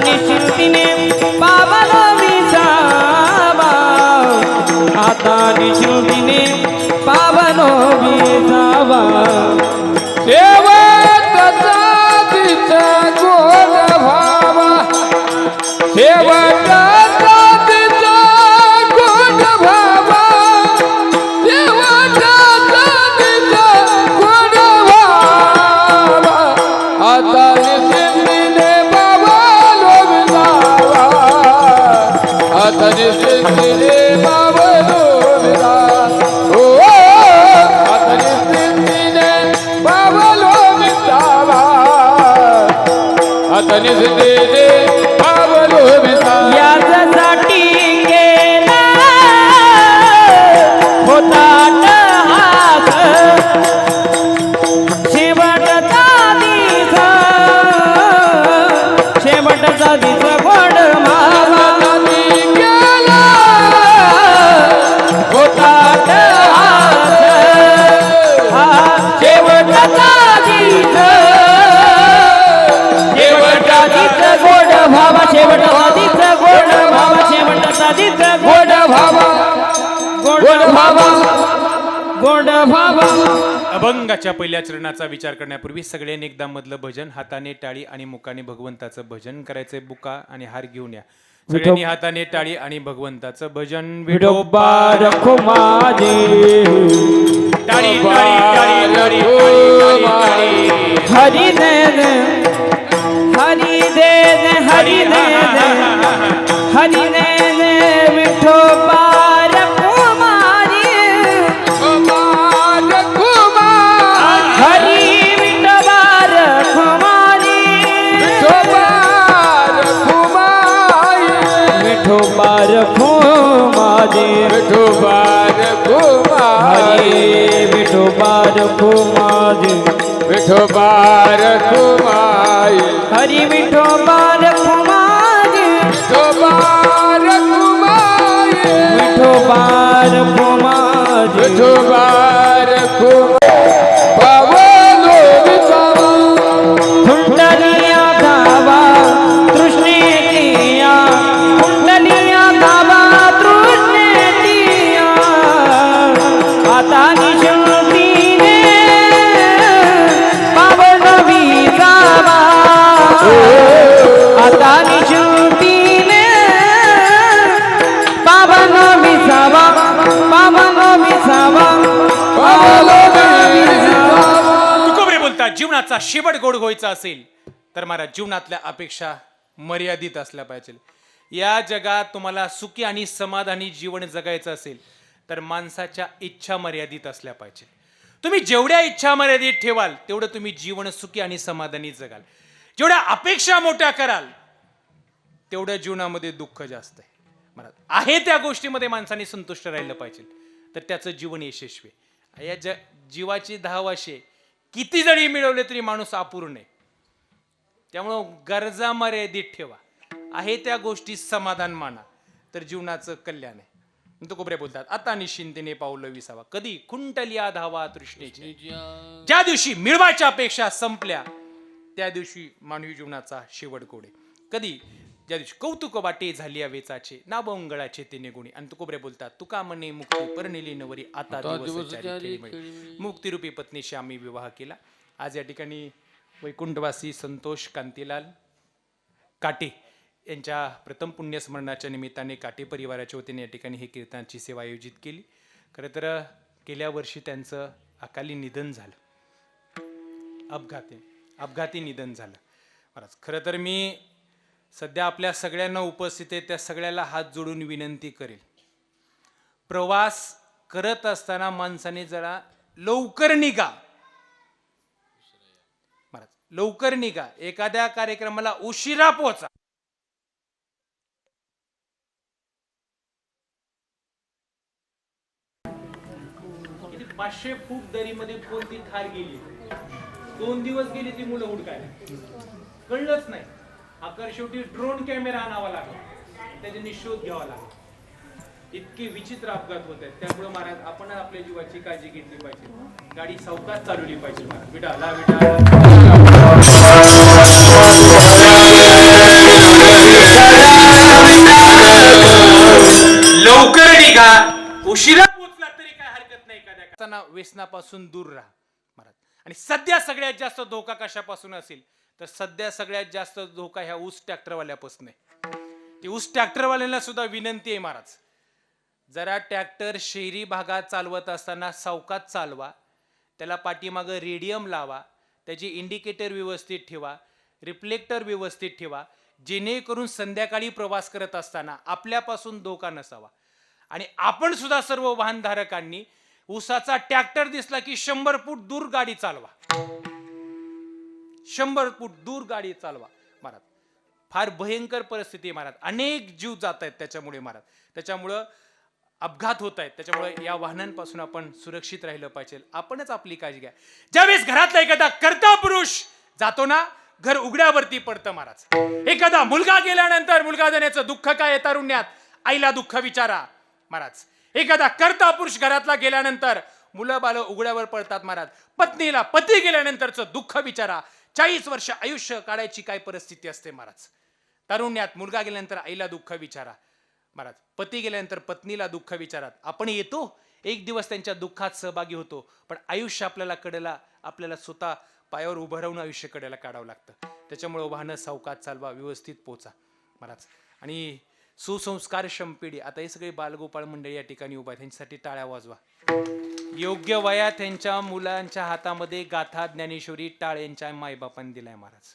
निश्चिंतीने पावलो विसावा, आता निश्चिंतीने पावलो विसावा. शेवटचा तिचा गोड भावा, शेवटचा अभंगाच्या पहिल्या चरणाचा विचार करण्यापूर्वी सगळ्यांनी एकदा मधलं भजन हाताने टाळी आणि मुखाने भगवंताचं भजन करायचंय. बुका आणि हार घेऊन या. सगळ्यांनी हाताने टाळी आणि भगवंताचं भजन. विठोबा रखो माझे टाळी टाळी टाळी टाळी टाळी टाळी. हरी दे दे हरी दे दे हरी दे दे हरी दे दे विठोबा रखो माझे हरी विठोबा रखो माझे विठोबा रखो माझे हरी विठोबा रखो माझे विठोबा रखुमाई हरी विठोबा रखो माझे विठोबा रखुमाई विठोबा रखो माझे विठोबा रखुमाई पावलो विठावा कुंडलिया धावा तृष्णेतिया कुंडलिया धावा तृष्णेतिया आता निशंतीने पावन विसावा आता निशंतीने पावन विसावा पावन विसावा तुकोबरे बोलतात जीवनाचा शेवट गोड व्हायचा असेल तर मला जीवनातल्या अपेक्षा मर्यादित असल्या पाहिजे. या जगात तुम्हाला सुखी आणि समाधानी जीवन जगायचं असेल तर माणसाच्या इच्छा मर्यादित असल्या पाहिजे. तुम्ही जेवढ्या इच्छा मर्यादित ठेवाल तेवढं तुम्ही जीवन सुखी आणि समाधानी जगाल. जेवढ्या अपेक्षा मोठ्या कराल तेवढ्या जीवनामध्ये दुःख जास्त आहे. मला आहे त्या गोष्टीमध्ये माणसाने संतुष्ट राहिलं पाहिजे तर त्याचं जीवन यशस्वी आहे. या जीवाची 10 वर्षे किती जरी मिळवले तरी माणूस अपूर्ण आहे. त्यामुळं गरजा मर्यादित ठेवा. आहे त्या गोष्टी समाधान माना तर जीवनाचं कल्याण आहे. तुकोबरे बोलतात आता निश्चिंतेने पावलं विसावा. कधी खुंटलिया धावा तृष्णेची. ज्या दिवशी मिळवायच्या अपेक्षा संपल्या त्या दिवशी मानवी जीवनाचा शेवट गोड आहे. कधी ज्या दिवशी कौतुक वाटे झाली वेचाचे नाबंगळाचे ते निगुणी. आणि तुकोबरे बोलतात तुका म्हणे मुक्ती परनेली नवरी आता दिवस जारी खेळी. मुक्तिरूपी पत्नीशी आम्ही विवाह केला. आज या ठिकाणी वैकुंठवासी संतोष कांतीलाल काटे यांच्या प्रथम पुण्यस्मरणाच्या निमित्ताने काटे परिवाराच्या वतीने या ठिकाणी हे कीर्तनाची सेवा आयोजित केली. खरं तर गेल्या वर्षी त्यांचं अकाली निधन झालं. अपघाती निधन झालं. महाराज खरं तर मी सध्या आपल्या सगळ्यांना उपस्थित आहे त्या सगळ्याला हात जोडून विनंती करेल. प्रवास करत असताना माणसाने जरा लवकर निघा. महाराज लवकर निघा. एखाद्या कार्यक्रमाला उशिरा पोहोचा. 500 फूट दरीमध्ये कोणती थार गेली. 2 दिवस गेली ती मुलं हुडकायला कळलंच नाही. आकार शेवटी ड्रोन कॅमेरा आणावा लागला त्याच्याने शोध घ्यावा लागला. इतके विचित्र अपघात होत आहेत. त्यामुळे महाराज आपण आपल्या जीवाची काळजी घेतली पाहिजे. गाडी सावकाश चालवली पाहिजे. महाराज विडाला लवकर निघा. उशिरा पोचला तरी काय हरकत नाही. एखाद्या व्यसनापासून दूर राहा महाराज. आणि सध्या सगळ्यात जास्त धोका कशापासून असेल तर सध्या सगळ्यात जास्त धोका ह्या ऊस ट्रॅक्टरवाल्यापासून आहे. ती ऊस ट्रॅक्टरवाल्यांना सुद्धा विनंती आहे महाराज जरा ट्रॅक्टर शहरी भागात चालवत असताना सावकाश चालवा. त्याला पाठीमागं रेडियम लावा. त्याची इंडिकेटर व्यवस्थित ठेवा. रिफ्लेक्टर व्यवस्थित ठेवा जेणेकरून संध्याकाळी प्रवास करत असताना आपल्यापासून धोका नसावा. आणि आपण सुद्धा सर्व वाहनधारकांनी ऊसाचा ट्रॅक्टर दिसला की 100 फूट दूर गाडी चालवा. 100 फूट दूर गाडी चालवा महाराज. फार भयंकर परिस्थिती महाराज. अनेक जीव जात आहेत त्याच्यामुळे महाराज. त्याच्यामुळं अपघात होत आहेत. त्याच्यामुळे या वाहनांपासून आपण सुरक्षित राहिलं पाहिजे. आपणच आपली काळजी घ्या. ज्यावेळेस घरातला एखादा कर्ता पुरुष जातो ना घर उघड्यावरती पडतं महाराज. एखादा मुलगा गेल्यानंतर मुलगा जाण्याचं दुःख काय तारुण्यात आईला दुःख विचारा महाराज. एखादा कर्ता पुरुष घरातला गेल्यानंतर मुलं बाळ उघड्यावर पडतात महाराज. पत्नीला पती गेल्यानंतरचं दुःख विचारा. 40 वर्ष आयुष्य काढायची काय परिस्थिती असते महाराज. तारुण्यात मुलगा गेल्यानंतर आईला दुःख विचारा महाराज. पती गेल्यानंतर पत्नीला दुःख विचारात. आपण येतो एक दिवस त्यांच्या दुःखात सहभागी होतो, पण आयुष्य आपल्याला कडेला आपल्याला स्वतः पायावर उभं राहून आयुष्य कडेला काढावं लागतं. त्याच्यामुळे वाहनं सावकाश चालवा, व्यवस्थित पोचा महाराज. आणि सुसंस्कारक्षम पिढी, आता हे सगळे बालगोपाळ मंडळी या ठिकाणी उभा आहेत, त्यांच्यासाठी टाळ्या वाजवा. योग्य वयात त्यांच्या मुलांच्या हातामध्ये गाथा ज्ञानेश्वरी टाळ यांच्या मायबापांनी दिलाय महाराज.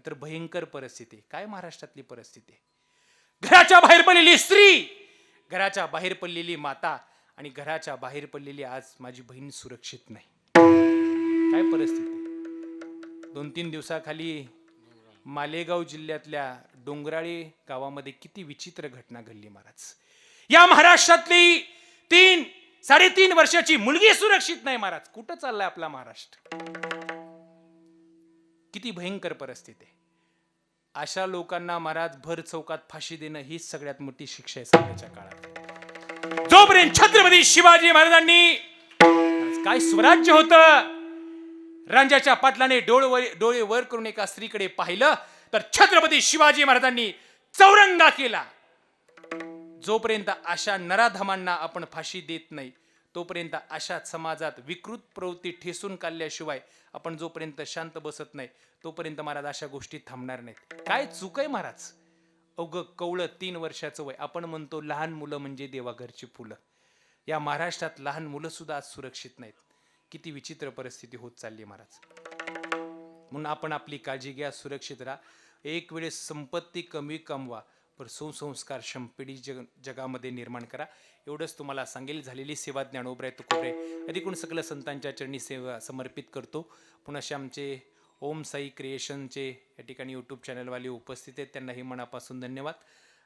तर भयंकर परिस्थिती. काय महाराष्ट्रातली परिस्थिती? घराच्या बाहेर पडलेली स्त्री, घराच्या बाहेर पडलेली माता आणि घराच्या बाहेर पडलेली आज माझी बहीण सुरक्षित नाही. काय परिस्थिती? 2-3 दिवसाखाली मालेगाव जिल्ह्यातल्या डोंगराळी गावामध्ये किती विचित्र घटना घडली महाराज. या महाराष्ट्रातली 3-3.5 वर्षाची मुलगी सुरक्षित नाही महाराज. कुठं चाललाय आपला महाराष्ट्र? किती भयंकर परिस्थिती आहे. अशा लोकांना महाराज भर चौकात फाशी देणं हीच सगळ्यात मोठी शिक्षा आहे सध्याच्या काळात. जोपर्यंत छत्रपती शिवाजी महाराजांनी, काय स्वराज्य होतं, रांजाच्या पाटलाने डोळे वर करून एका स्त्रीकडे पाहिलं तर छत्रपती शिवाजी महाराजांनी चौरंगा केला. जोपर्यंत अशा नराधमांना आपण फाशी देत नाही, तोपर्यंत अशा समाजात विकृत प्रवृत्ती ठेसून काढल्याशिवाय आपण जोपर्यंत शांत बसत नाही, तोपर्यंत महाराज अशा गोष्टी थांबणार नाहीत. काय चूक आहे महाराज? अवघं कवळं 3 वर्षाचं वय. आपण म्हणतो लहान मुलं म्हणजे देवाघरची फुलं. या महाराष्ट्रात लहान मुलं सुद्धा आज सुरक्षित नाहीत. किती विचित्र परिस्थिती होत चालली महाराज. म्हणून आपण आपली काळजी घ्या, सुरक्षित राहा. एक वेळेस संपत्ती कमी कमवा, पण सुसंस्कार पिढी जगामध्ये निर्माण करा. एवढंच तुम्हाला सांगेल. झालेली सेवा ज्ञानोबराय तुकोबराय अधिकून सकल संतांच्या चरणी सेवा समर्पित करतो. पुन्हा आमचे ओम साई क्रिएशनचे या ठिकाणी यूट्यूब चॅनलवाले उपस्थित आहेत, त्यांनाही मनापासून धन्यवाद.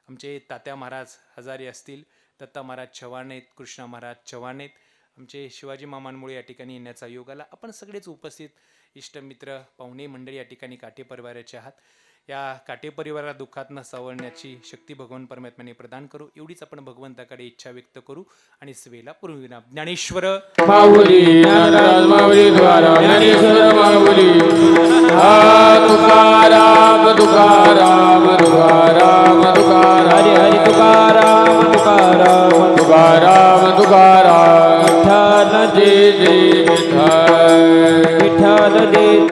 आमचे तात्या महाराज हजारे असतील, दत्ता महाराज चव्हाण आहेत, कृष्णा महाराज चव्हाण आहेत, आमचे शिवाजी मामांमुळे या ठिकाणी येण्याचा योग आला. आपण सगळेच उपस्थित इष्टमित्र पाहुणे मंडळी या ठिकाणी काटे परिवाराचे आहात. या काटे परिवाराला दुःखातनं सावरण्याची शक्ती भगवान परमात्म्याने प्रदान करू, एवढीच आपण भगवंताकडे इच्छा व्यक्त करू. आणि सेवेला पूर्वीना ज्ञानेश्वर माऊली, ज्ञानराज माऊली द्वारा ज्ञानेश्वर माऊली. तुकाराम तुकाराम तुकाराम तुकाराम, हरी हरी तुकाराम तुकाराम तुकाराम तुकाराम. विठ्ठल जे